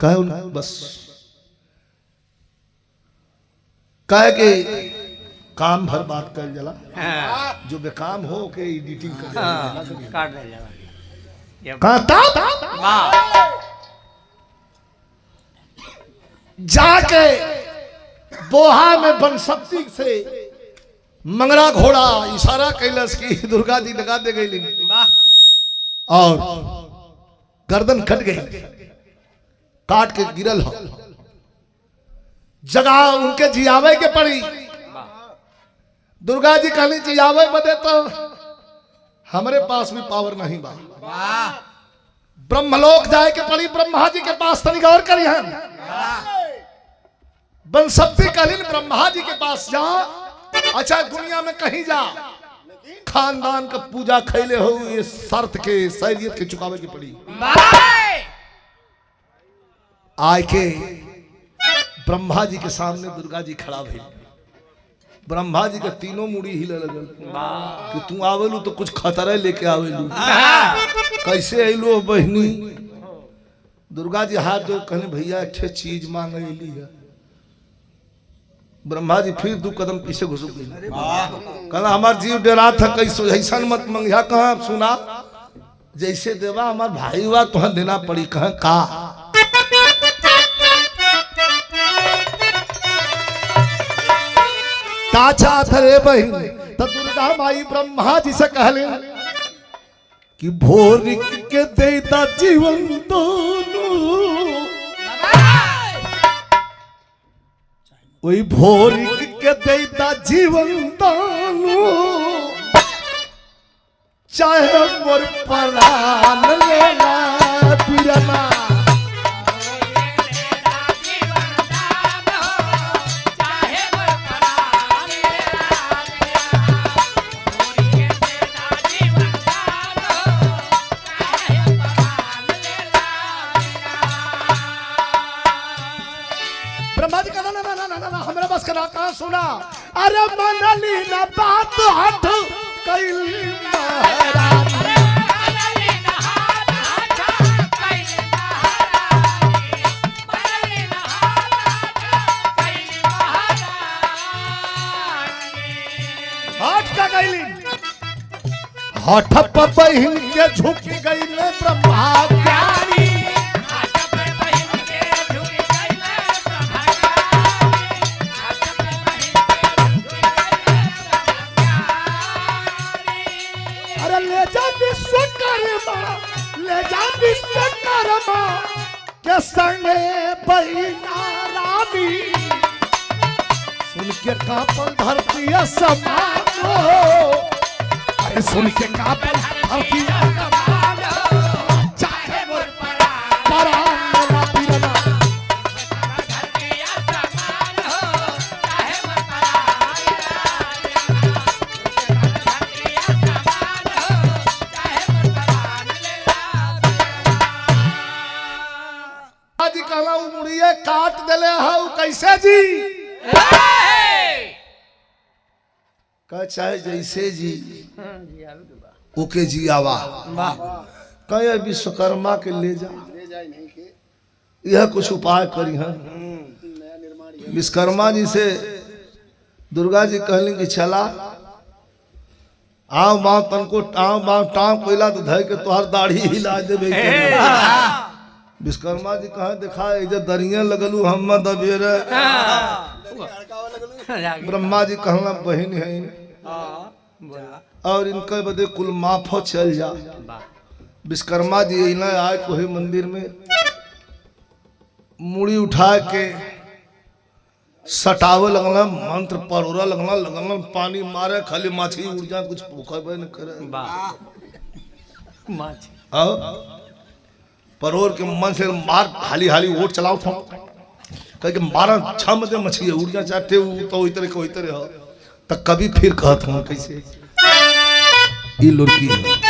कहे बस कहे के काम भर बात कर जला, जो बेकाम हो के एडिटिंग कर काट दे जरा। कहता जाके बोहा में बनसप्ती से मंगरा घोड़ा इशारा कैलस की दुर्गा जी लगा दे गई और गर्दन कट गई, काट के गिरल हो। जगह उनके जियावे के पड़ी। दुर्गा जी कहली जियावे बदे तो हमारे पास भी पावर नहीं बा, ब्रह्मलोक जाए के पड़ी, ब्रह्मा जी के पास तनिक और करी हम। बनसप्ती कहली ब्रह्मा जी के पास जा, अच्छा दुनिया में कहीं जा, खानदान का पूजा खैले हो, ये शर्त के शरीयत के चुकावे की पड़ी। आय के ब्रह्मा जी के सामने दुर्गा जी खड़ा भई। ब्रह्मा जी के तीनों मुड़ी हिले लगल कि तू आवेलू तो कुछ खतरा लेके आवेलू, कैसे अइलो बहनी। दुर्गा जी हाथ जोड़ कहने भैया अच्छे चीज मांग अली है। ब्रह्मा जी फिर 2 कदम पीछे घुस गई, कहना हमार जीव डरा था, कैसे ऐसा मत मंगिया, कहा सुना जैसे देवा हमार भाई हुआ तुह देना पड़ी। कहा का ताचा थरे बहन तो दुर्गा माई ब्रह्मा जी से कहले कि भोरिक के देता जीवन दोनों, वही भोरिक के देता जीवन दोनों, चाहे मोर प्राण लेला बिरना। सुना अरे मनली ना बात हट कैली महारानी, हट का गईली हठ बहन के झुक गई ले ब्रह्मा ज्ञानी। ले जा विश्वकर्मा के संगे बहिना रानी, सुन के कापन धरती समान हो, अरे सुन के कापन धरती समान हो, चाहे मोर परान मेरा पीरना। काट दिले हाउ कैसे जी, कह चाहे जैसे जी ओके जी आवा, कहे विश्वकर्मा के ले जा, यह कुछ उपाय करी है। विश्वकर्मा जी से दुर्गा जी कहली कि चला आओ माँ तनको टाँव कोयला तो धय के तोहर दाढ़ी हिला देबे विश्वकर्मा जी कहा देखा इधर दरिया लगलू हम दबेर ब्रह्मा जी कहला बहन है और इनके बदे कुल माफो चल जा। विश्वकर्मा जी इना आए कोहे मंदिर में मुड़ी उठा के सटावे लगला मंत्र परोरा लगला पानी मारे खाली माछी उड़ जा कुछ भूखे न करे परोर के मन से मार हाली हाली वोट चलाओ था कह के 12 मत मछली उड़ जा चाहते तो इतरे को इतरे हो तब कभी फिर कहत हूँ कैसे ये लड़की है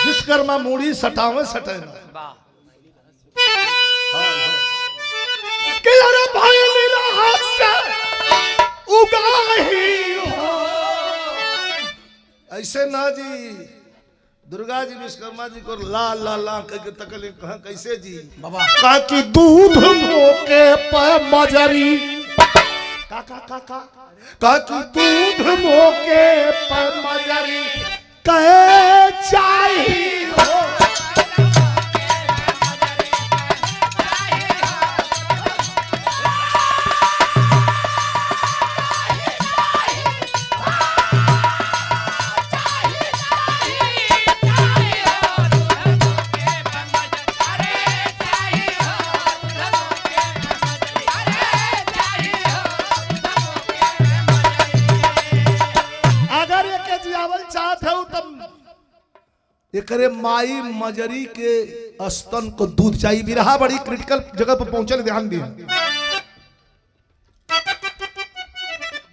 विश्वकर्मा मूड़ी सटावे सटेना भाई मेरा हाथ से उगाही हो ऐसे ना जी। दुर्गा जी विश्वकर्मा जी को ला ला ला करके तकले कहा कैसे जी बाबा का कि दूध मोके पर मजरी का कि दूध मोके पर मजरी कहे चाहिए हो करे माई मजरी के स्तन को दूध चाहिए। बिरहा बड़ी क्रिटिकल जगह पर पहुंचने ध्यान दिए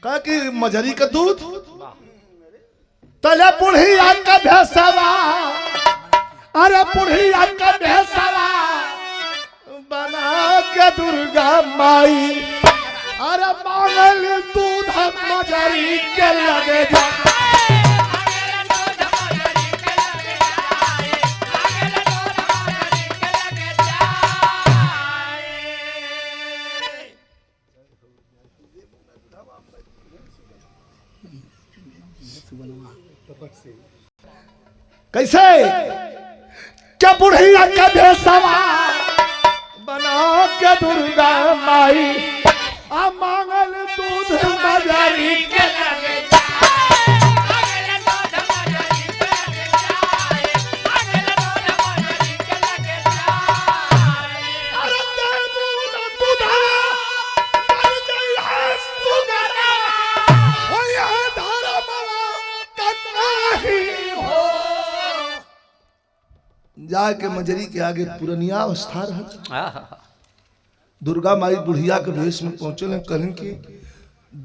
कहा कि मजरी का दूध तले बुढ़िया का भैंसवा अरे बुढ़िया का भैंसवा बना के दुर्गा माई अरे मांगल दूध मजरी के लगे जा कैसे क्या बुढ़िया का भैंसवा बना के दुर्गा माई आ मांगल दूध मजरी के लगे जाके मजरी के आगे पुरनिया अवस्था रहा। दुर्गा माई बुढ़िया के भेष में पहुंचे कहन कि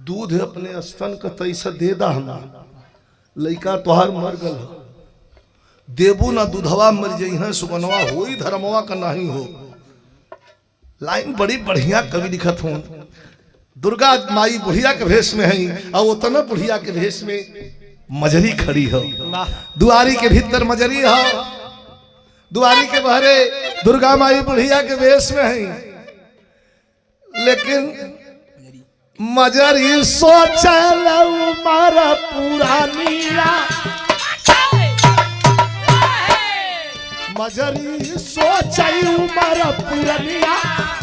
दूध अपने स्तन का तैसा दे दा हमारा लड़का तोहार मर गल देबू ना दूधवा मर जइह सुगनवा होई धर्मवा का नहीं हो। लाइन बड़ी बढ़िया कवि लिखत हूँ। दुर्गा माई बुढ़िया के भेष में है और उतना बुढ़िया के भेष में मजरी खड़ी हो। दुआरी के भीतर मजरी हो, दुआरी के बहरे दुर्गा माई बुढ़िया के वेश में है। लेकिन मजरी सोचल उमर पुरानिया मजरी सोचल उमर पुरानिया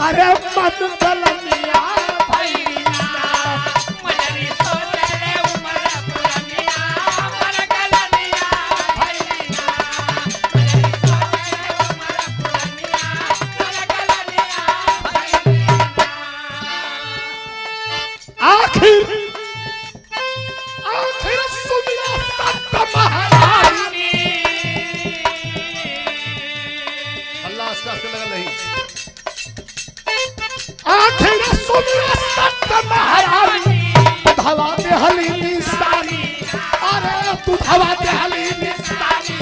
अरे मन गलनिया धवा दे हली निस्तारी अरे तू धवा दे हली निस्तारी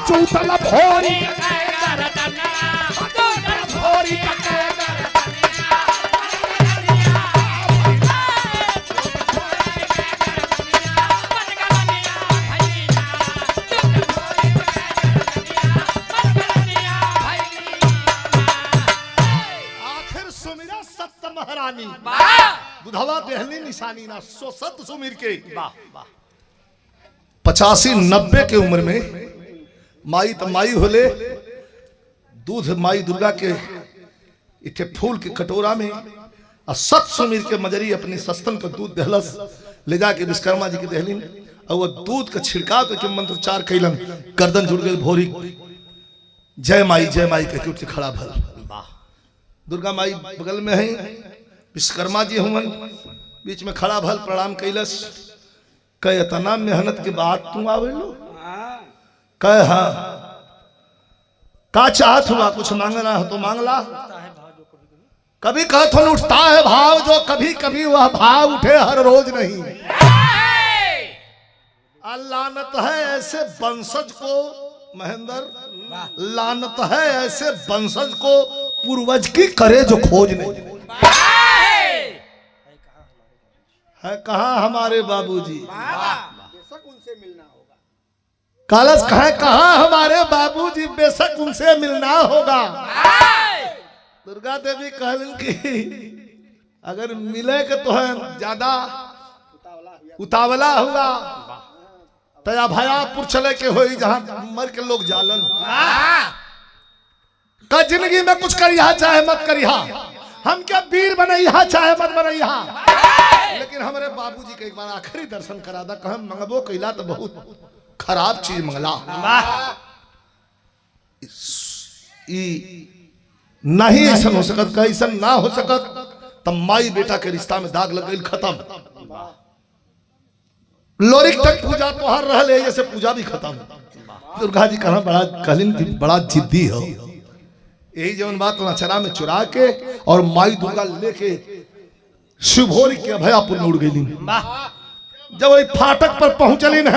जूतल भोरी आखिर सुमिरा सत्य महारानी बुधवा देहली निशानी ना सो सत सुमिर के 85-90 के उम्र में माई तो माई होले दूध माई दुर्गा के इथे फूल के कटोरा में और सत सुमिर के मजरी अपनी सस्तन का दूध दहलस ले जाके विश्वकर्मा जी की दहली में और वो दूध का छिड़काव करके मंत्रोच्चार कैलन गर्दन जुड़ गई भोरी जय माई कहके उठ के खड़ा भल दुर्गा माई बगल में है विश्वकर्मा जी हुमन बीच में खड़ा भल प्रणाम कैलस कह इतना मेहनत के बाद तू आवे लो कह हाँ का चाहत हुआ कुछ मांगना हो तो मांगला कभी कहत हो उठता है भाव जो कभी कभी वह भाव उठे हर रोज नहीं लानत है ऐसे वंशज को महेंद्र लानत है ऐसे वंशज को पूर्वज की करे जो खोज नहीं है कहाँ हमारे बाबूजी बेशक उनसे मिलना होगा। कालस कहाँ हमारे बाबूजी बेशक उनसे मिलना होगा। दुर्गा देवी कहलन कि अगर मिले के तो है ज्यादा उतावला हुआ तया भयापुर चले के होई जहां मर के लोग जालन का जिंदगी में कुछ करिहा चाहे मत करिहा हम क्या वीर बनैहा चाहे मत बनैहा लेकिन हमारे बाबूजी के एक बार आखिरी दर्शन करा दा कह मंगबो कैला तो बहुत खराब चीज मंगला नहीं ऐसा हो सकत ऐसा ना हो सकत तब माई बेटा के रिश्ता में दाग लग गई खत्म लोरिक तक पूजा तो हर रह ले जैसे पूजा भी खत्म दुर्गा जी कहा बड़ा कहलिन कि बड़ा जिद्दी हो यही जवन बात नचरा में चुरा के और माई दुर्गा लेके शिवभोरी के अभयापुर में उड़ गई जब वही फाटक पर पहुंचली न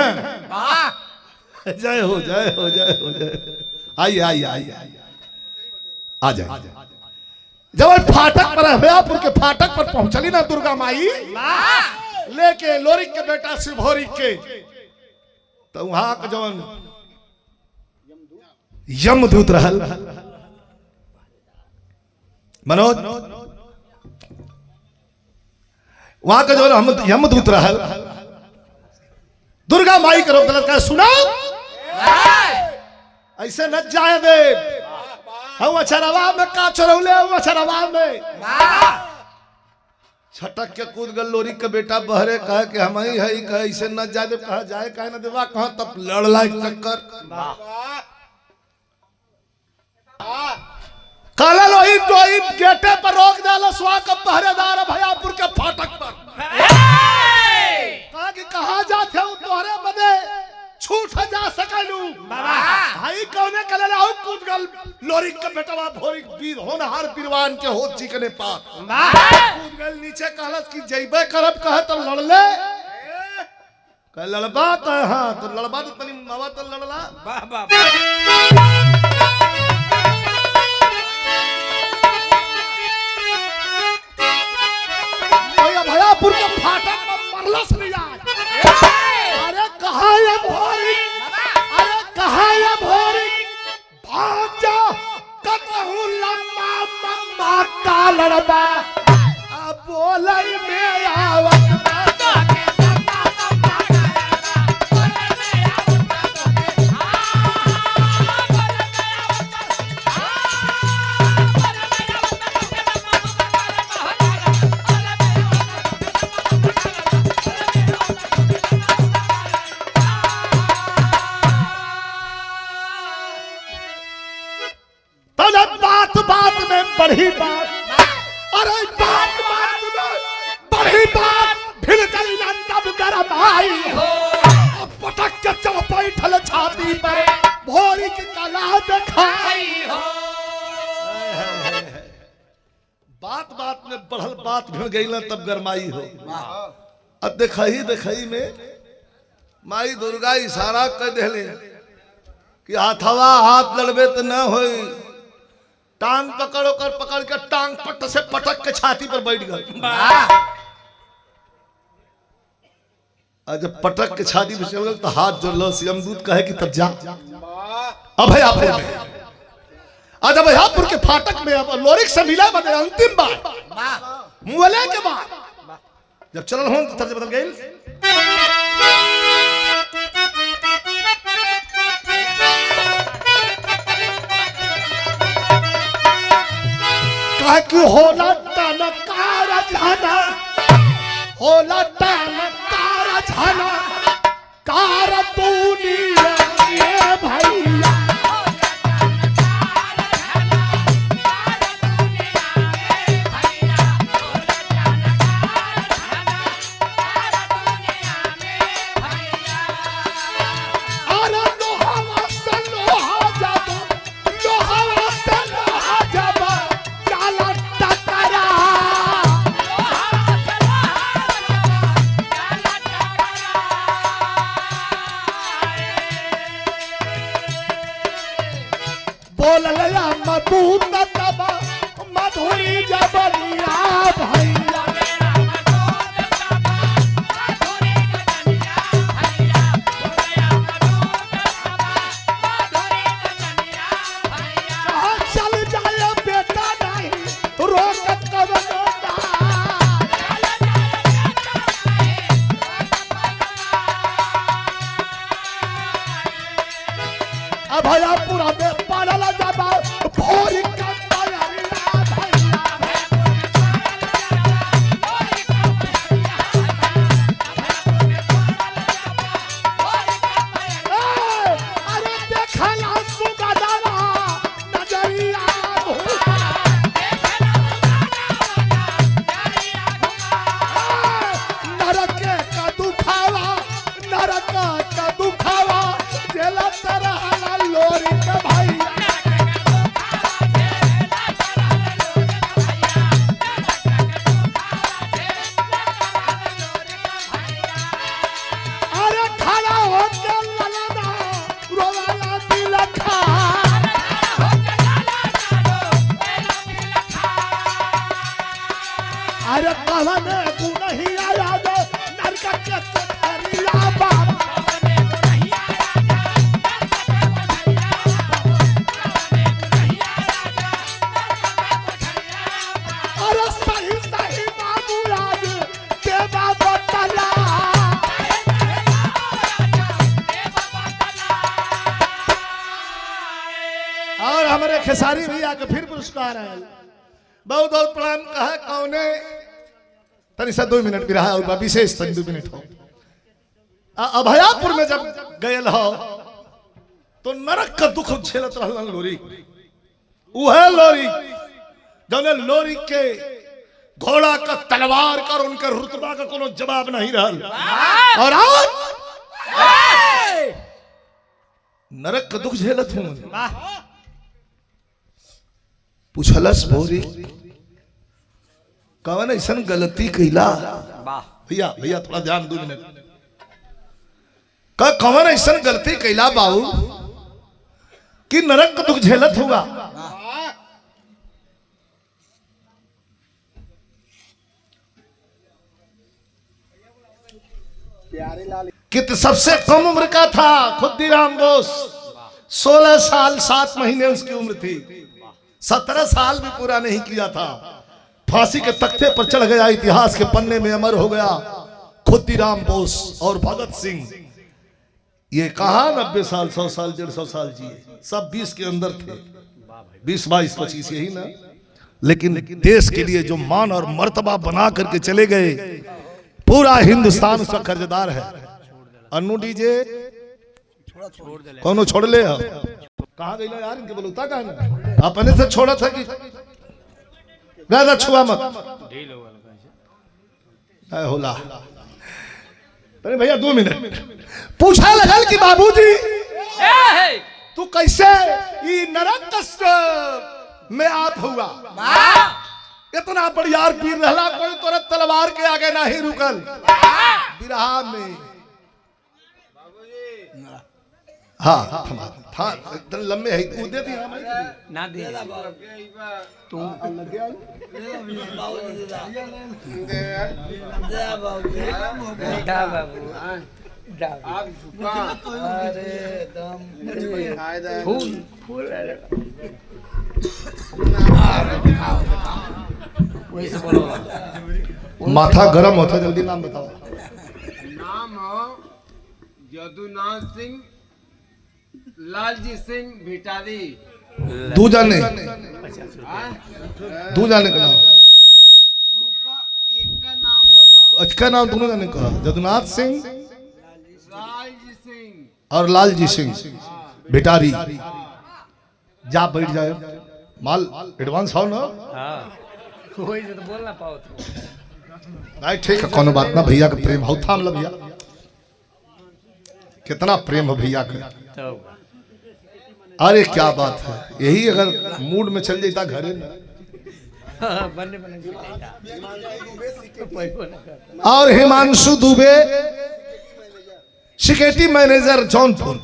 जय हो जय हो जय हो जय आइए आइए आइए आ जाए जब वही फाटक पर अभयापुर के फाटक पर पहुंचली ना दुर्गा माई लेके लोरिक के बेटा शिवभोरी के तो वहां का जवन यमदूत रहल मनोज वहां का जो यमदूत रहल दुर्गा माई के रोक दिलत सुना ऐसे न जाए दे हम अछरवा में का चरौले हम अछरवा में छटक के कूद गल लोरी के बेटा बहरे कहे कि हम ही है कहे ऐसे न जाए दे कहा जाए कहे न देवा कहा तब लड़ला एक चक्कर काला लोही दोई गेटे पर रोक डाला स्वा का पहरेदार भयापुर के फाटक पर कहा कि कहा जाते हो तोहरे बदे छूट जा सकलू भाई कौने कले लाऊ कूद गल लोरी के बेटवा भोरी वीर होनहार वीरवान के होत चिकने पास कूद गल नीचे कहलस कि जइबे करब कहे तो लड़ ले कह लड़बा कहे हां तो लड़बा तो तनी मावा तो लड़ला वाह वाह भयापुर के फाटक पर मरलस नहीं अरे कहा ये भोरी अरे कहा ये भोरी भाग जा कतहु लम्मा मम्मा का लड़बा अब बोलई में आवत बढ़ी बात अरे बात बात में बढ़ी बात फिर गई ना तब गरम आई हो अब पटक के चल बैठल छाती पर भोरी की कला दिखाई हो बात बात में बढ़ल बात भिड़ गई ना तब गरमाई हो अब देखई में माई दुर्गा इशारा कर देले कि हाथवा हाथ लड़बे तो न हो, टांग पकड़ो कर, पकड़ के टांग पट से पटक के छाती पर बैठ गए। और जब पटक के छाती पर चल गए तो हाथ जोड़ सियमदूत कहे कि तब जा अभयापुर में। आज अभयापुर के फाटक में अब लोरिक से मिला बने अंतिम बार मुअले के बाद जब चल हो तो तर्ज बदल गई। कहा कि होला टनकार झाना, होला टनकार झाना कार दुनिया ये भैया। मधुरी जबलिया भैया चल जाए बेटा नहीं रोकत कवनो अभयापुरा में पड़ल जबा भोरी का तैयारिया भैया। अरे देखला सुगदाना नजरिया नरक का दुखावा, नरक का दुखावा जेला तरह लोरी का भैया। अरे खड़ा होके ललना रोवाला दिलखा। अरे कहने तू नहीं आया जो नरक के कोठरिया बाबा। और हमारे खेसारी भैया के फिर पुरस्कार है। बहुत बहुत प्रणाम कहा कौने तनी सा 2 मिनट भी रहा और विशेष तनी 2 मिनट हो। अभयापुर में जब गए हो तो नरक का दुख झेलत रहलन लोरी। वह लोरी जौने लोरी के घोड़ा का तलवार का और उनके रुतबा का कोनो जवाब नहीं रहल। और आज नरक का दुख झेलत हूं। पूछलस भोरी कवन ऐसन गलती कैला। भैया भैया थोड़ा ध्यान 2 मिनट। कवन ऐसन गलती कैला बाबू कि नरक का दुख झेलत हुआ। कित सबसे कम उम्र का था खुद्दीराम बोस। 16 साल 7 महीने उसकी उम्र थी। 17 साल भी पूरा नहीं किया था। फांसी के तख्ते पर चढ़ गया। इतिहास के पन्ने में अमर हो गया खुद्दीराम बोस और भगत सिंह। ये कहा 90 साल 100 साल 150 साल जिए। सब 20 के अंदर थे। 20 22 25 यही ना। लेकिन देश के लिए जो मान और मर्तबा बना करके चले गए, पूरा हिंदुस्तान उसका कर्जदार है। अन्नू डीजे कौन छोड़ ले कहा गई यार। इनके बोलता कहा अपने से छोड़ा था कि ज्यादा छुआ मत होला। अरे भैया 2 मिनट। पूछा लगल कि बाबूजी तू कैसे ये नरक कष्ट में आप हुआ। इतना बड़ियार पीर रहला कोई तोरा तलवार के आगे ना ही रुकल। बिरहा में हाँ हाँ एकदम लंबे है तू दे दी हमें ना दे तू दा बाबू दा अरे दम फूल फूल वैसे बोलो माथा गरम होता जल्दी नाम बताओ। नाम हो यदुनाथ सिंह लालजी सिंह भिटारी। दू जाने का नाम एक का नाम होला अच्छा नाम दोनों जाने का जदुनाथ सिंह लालजी सिंह और लालजी सिंह भिटारी। जा बैठ जाए माल एडवांस हो ना। हाँ वैसे तो बोलना पाओ तो नहीं ठीक है कोनो बात ना भैया का प्रेम बहुत थाम लो भैया कितना प्रेम है भैया का। तो अरे क्या बात है यही अगर मूड में चल जाता घरे में। बने बने पैसों ना करता और हिमांशु दुबे सिक्योरिटी मैनेजर जौनपुर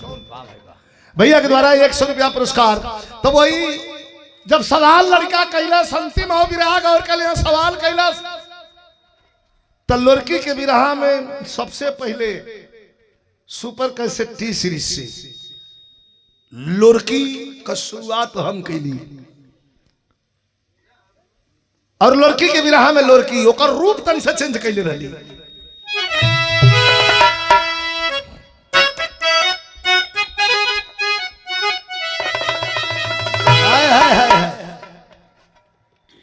भैया के द्वारा 100 रुपया पुरस्कार। तो वही जब सवाल लड़का कैलाश अंतिम हो विराग और कल सवाल कैलाश तो लड़की के विराह में सबसे पहले सुपर कैसेट टी सीरीज से लड़की का शुरुआत हम कैली और लड़की के विराह में लड़की ओकर रूप तन से चेंज कैले रही।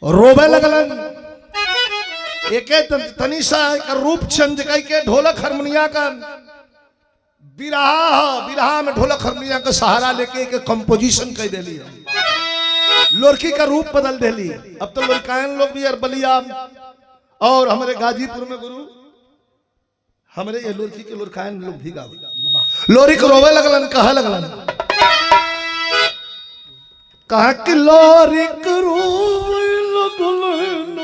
रोबे लगलन एके तनिषा का रूप चेंज करके ढोलक हारमोनिया का बिरहा में ढोलक हारमोनिया का सहारा लेके एक कंपोजिशन कर देली लड़की का रूप बदल देली। अब तो लड़कायन लोग भी अरबलिया और हमारे गाजीपुर में गुरु हमारे ये लड़की के लड़कायन लोग भी गावे लोरी को रोवे लगलन कहा लगलन कहा कि लोरी को रोवे लगलन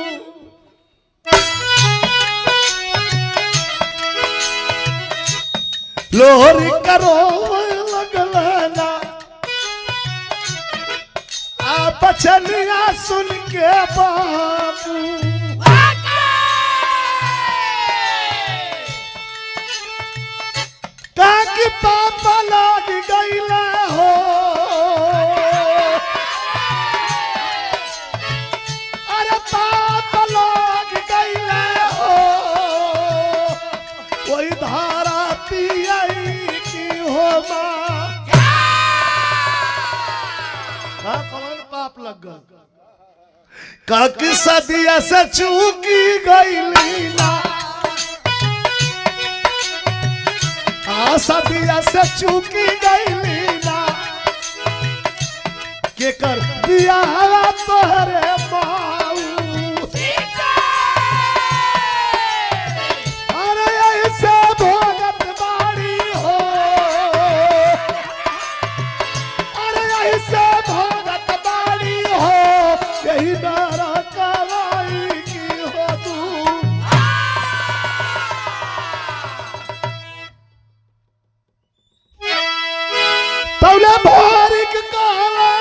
लोरी करो लगलना आप चलिया सुन के बाबू काकी पापा लाग गईला हो अरे पापा लाग गईला हो वही धारा पियाई की हो माँ कौन पाप लग गया काकी सदिया से चूकी गईली ना सदिया से चूकी गईली ना के कर दिया तोहरे माऊ अरे ऐसे भोगत बाड़ी हो अरे ऐसे भोगत बाड़ी हो यही डरा कवाई की हो तू तौले भारिक कहले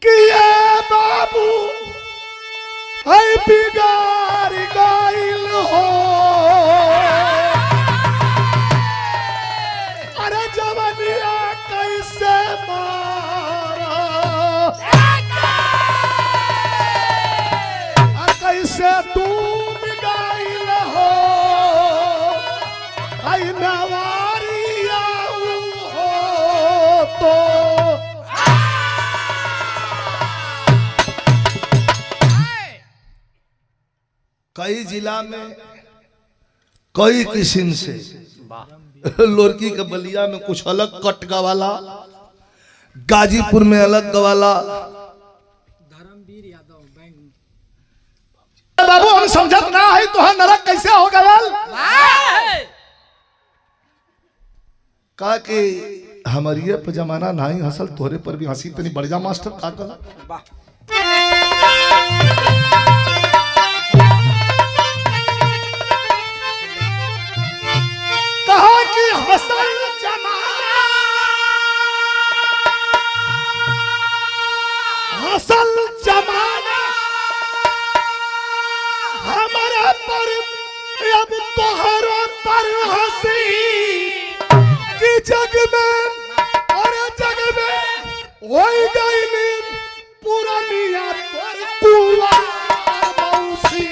कि ये बाबू है बिगाड़ गइल हो अरे जवनिया कैसे मारा कैसे डूब गइल हो आई नवारिया हो तो कई जिला में कई किस्म से लड़की के बलिया में कुछ अलग कट गवाला गाजीपुर में अलग गवाला बाबू हम समझत ना है तो नरक कैसे हो गया का के हमारी पे जमाना नहीं हसल तोहरे पर भी हंसी तनी बढ़ जा मास्टर का कहा कहा कि हसल जमाना तोहरो पर हंसी कि जग में और जग में हो गई पुरानिया तोर कुआ मौसी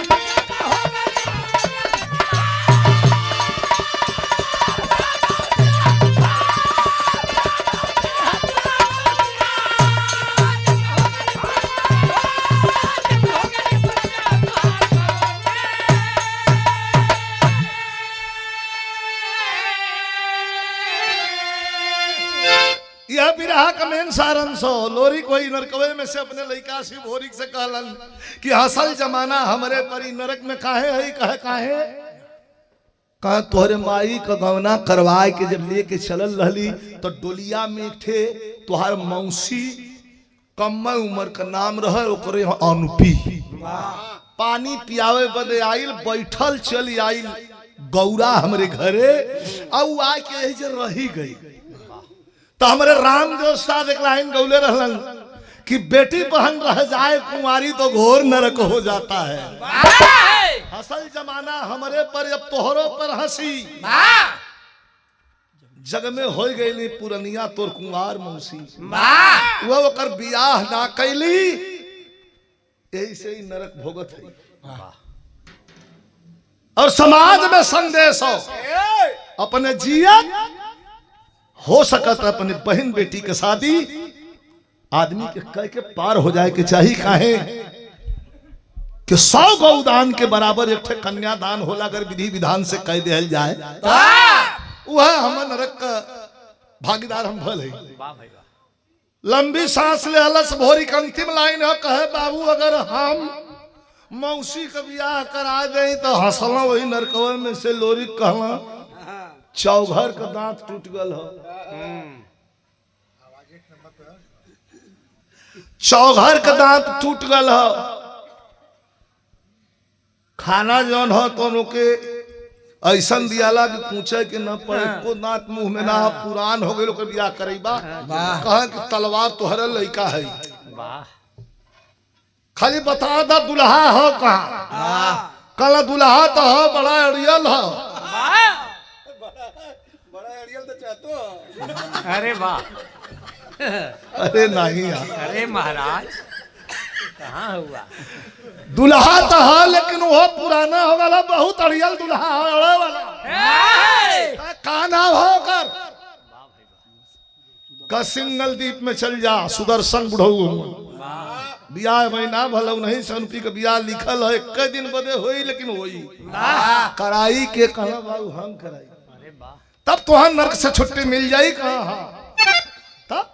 यह बिरहा का मेन सारांश हो। लोरी कोई नरकवे में से अपने लड़का से भोरी से कहलन कि असल जमाना हमारे परी नरक में काहे है काहे कहा तोहरे माई का गवना करवाए के जब लेके चलल रहली तो डोलिया में थे तुहार मौसी कम्मा उम्र का नाम रहे ओकरे अनुपी पानी पियावे बदे आइल बैठल चली आइल गौरा हमरे घरे और आके यही जे रही गई। तो हमारे रामदेव साहब एक लाइन गौले रहलन कि बेटी बहन रह जाए कुंवारी तो घोर नरक हो जाता है। असल जमाना हमारे पर अब तोहरों पर हंसी जग में हो गई पुरनिया तोर कुंवार मौसी वो ओकर बियाह ना कैली यही से ही नरक भोगत है। और समाज में संदेश हो अपने जिया हो सकता अपने बहन बेटी के शादी आदमी के कह के पार हो जाए के चाहिए काहे कि 100 गौदान के बराबर एक कन्यादान होला अगर विधि विधान से कह दिया जाए वह हम नरक का भागीदार हम भले लंबी सांस ले अलस भोरी का अंतिम लाइन है कहे बाबू अगर हम मौसी का ब्याह करा दें तो हंसला वही नरकवे में से लोरी कहला चौघर का दांत टूट गल हो चौघर का दांत टूट गल हो खाना जौन हो तो के ऐसा दियाला कि पूछे कि न पड़े को दांत मुंह में ना पुरान हो गए लोग बियाह करेबा कहे कि तलवार तोहरे लड़का है खाली बता दा दुल्हा हो कहा कल दुल्हा तो हो बड़ा अड़ियल हो बड़ा अड़ियल तो चाहतो अरे वाह अरे नहीं यार अरे महाराज कहाँ हुआ दुल्हा तो है लेकिन वो पुराना हो गया बहुत अड़ियल दुल्हा अड़े वाला का नाम हो कर का सिंगल द्वीप में चल जा सुदर्शन बुढ़ऊ बियाह महीना भलो नहीं सनपी के बियाह लिखल है एक दिन बदे होई लेकिन होई कराई के कहा बाबू हम कराई तब तो हम नरक से छुट्टी मिल जाई कहा तब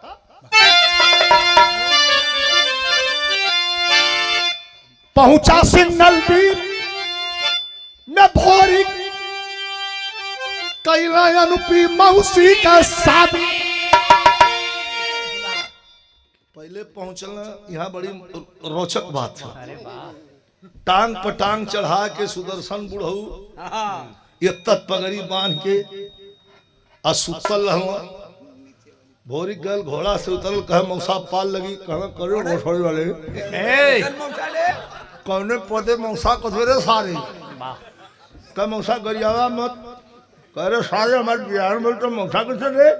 पहुंचा सिंगल द्वीप में भोरी कैला अनुपी मौसी का शादी पहले पहुंचना यहाँ बड़ी रोचक बात है टांग पर टांग चढ़ा के सुदर्शन बुढ़ऊ ये तत् पगड़ी बांध के असुतल रहा भोरी गल घोड़ा से उतरल कहे मौसा पाल लगी कहा करो घोसड़ी वाले कौने पौधे मौसा कथेरे सारे कह मौसा गरियावा मत कह रहे सारे हमारे बिहार में तो मौसा कैसे रे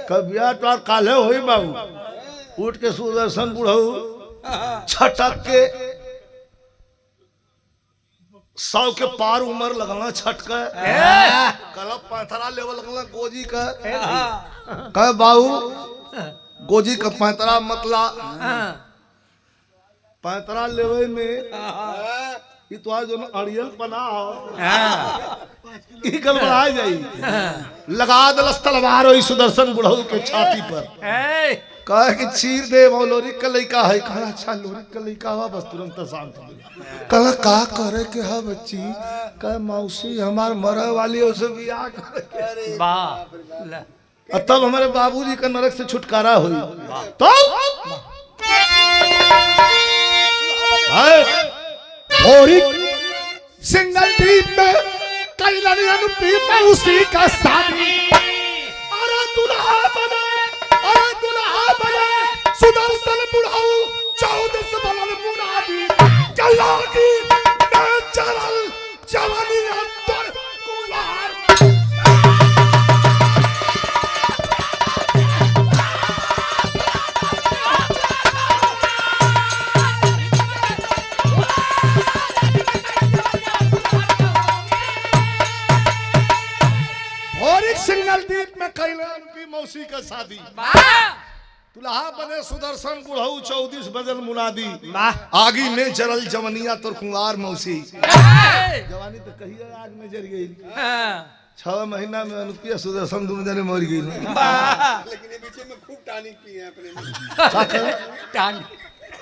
कह बिहार तो काले हो ही बाबू उठ के सुदर्शन बुढ़ऊ छटक के 100 के पार उम्र लगना छटक कल पैथरा लेवल लगना गोजी का कह बाबू गोजी का पैतरा मतला पैतरा लेवे में ये तो आज अड़ियल बना गड़बड़ा जाई लगा दलस तलवार हो सुदर्शन बुढ़ऊ के छाती पर कहा कि चीर दे वो लोरी का लड़का है कहा अच्छा लोरी का लड़का हुआ बस तुरंत शांत कहा का करे के है बच्ची कह मौसी हमार मरे वाली उसे बियाह करे तब हमारे बाबूजी का नरक से छुटकारा हुई तो भोरी सिंगल द्वीप में कैलानी अनुपी मौसी का शादी अरे दुल्हा बने सुदर्शन बुढ़ाऊ 14 बलन मुरादी कलागी मैं चरल जवानी अंतर लोरिक सिग्नल द्वीप में कैलन उनकी मौसी का शादी। दुल्हा बने सुदर्शन गुढ़ऊ 34 बदल मुनादी। आगी में जरल जवनिया तो कुंवार मौसी। जवानी तो कही आग में जर गई। 6 महीना में अनुप्रिया सुदर्शन दोनों जने मर गई। लेकिन ये बीच में खूब टानिक पिए हैं अपने में।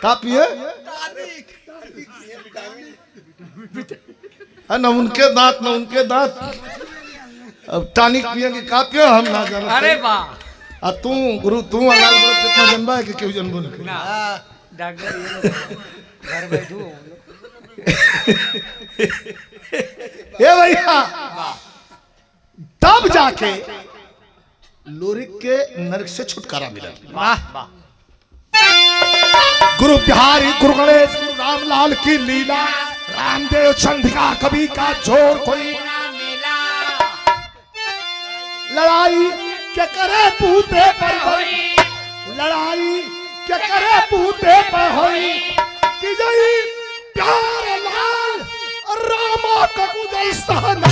का पिए न उनके दांत न उनके दांत। अब टानिक पिएंगे का पिए हम ना जाने। अरे वाह आ तू गुरु तू अकाल बरत कितना जनबा है कि क्यों जनबो नहीं। ना डॉक्टर ये लोग घर बैठो ए भैया तब जाके लोरिक के नरक से छुटकारा मिला। वाह वाह गुरु बिहारी गुरु गणेश गुरु रामलाल की लीला। रामदेव चंद्रिका कवि का जोर कोई लड़ाई क्या करे पूते पर होई। लड़ाई क्या करे पूते पर होई कि जई प्यार लाल रामा का गुजर सहना।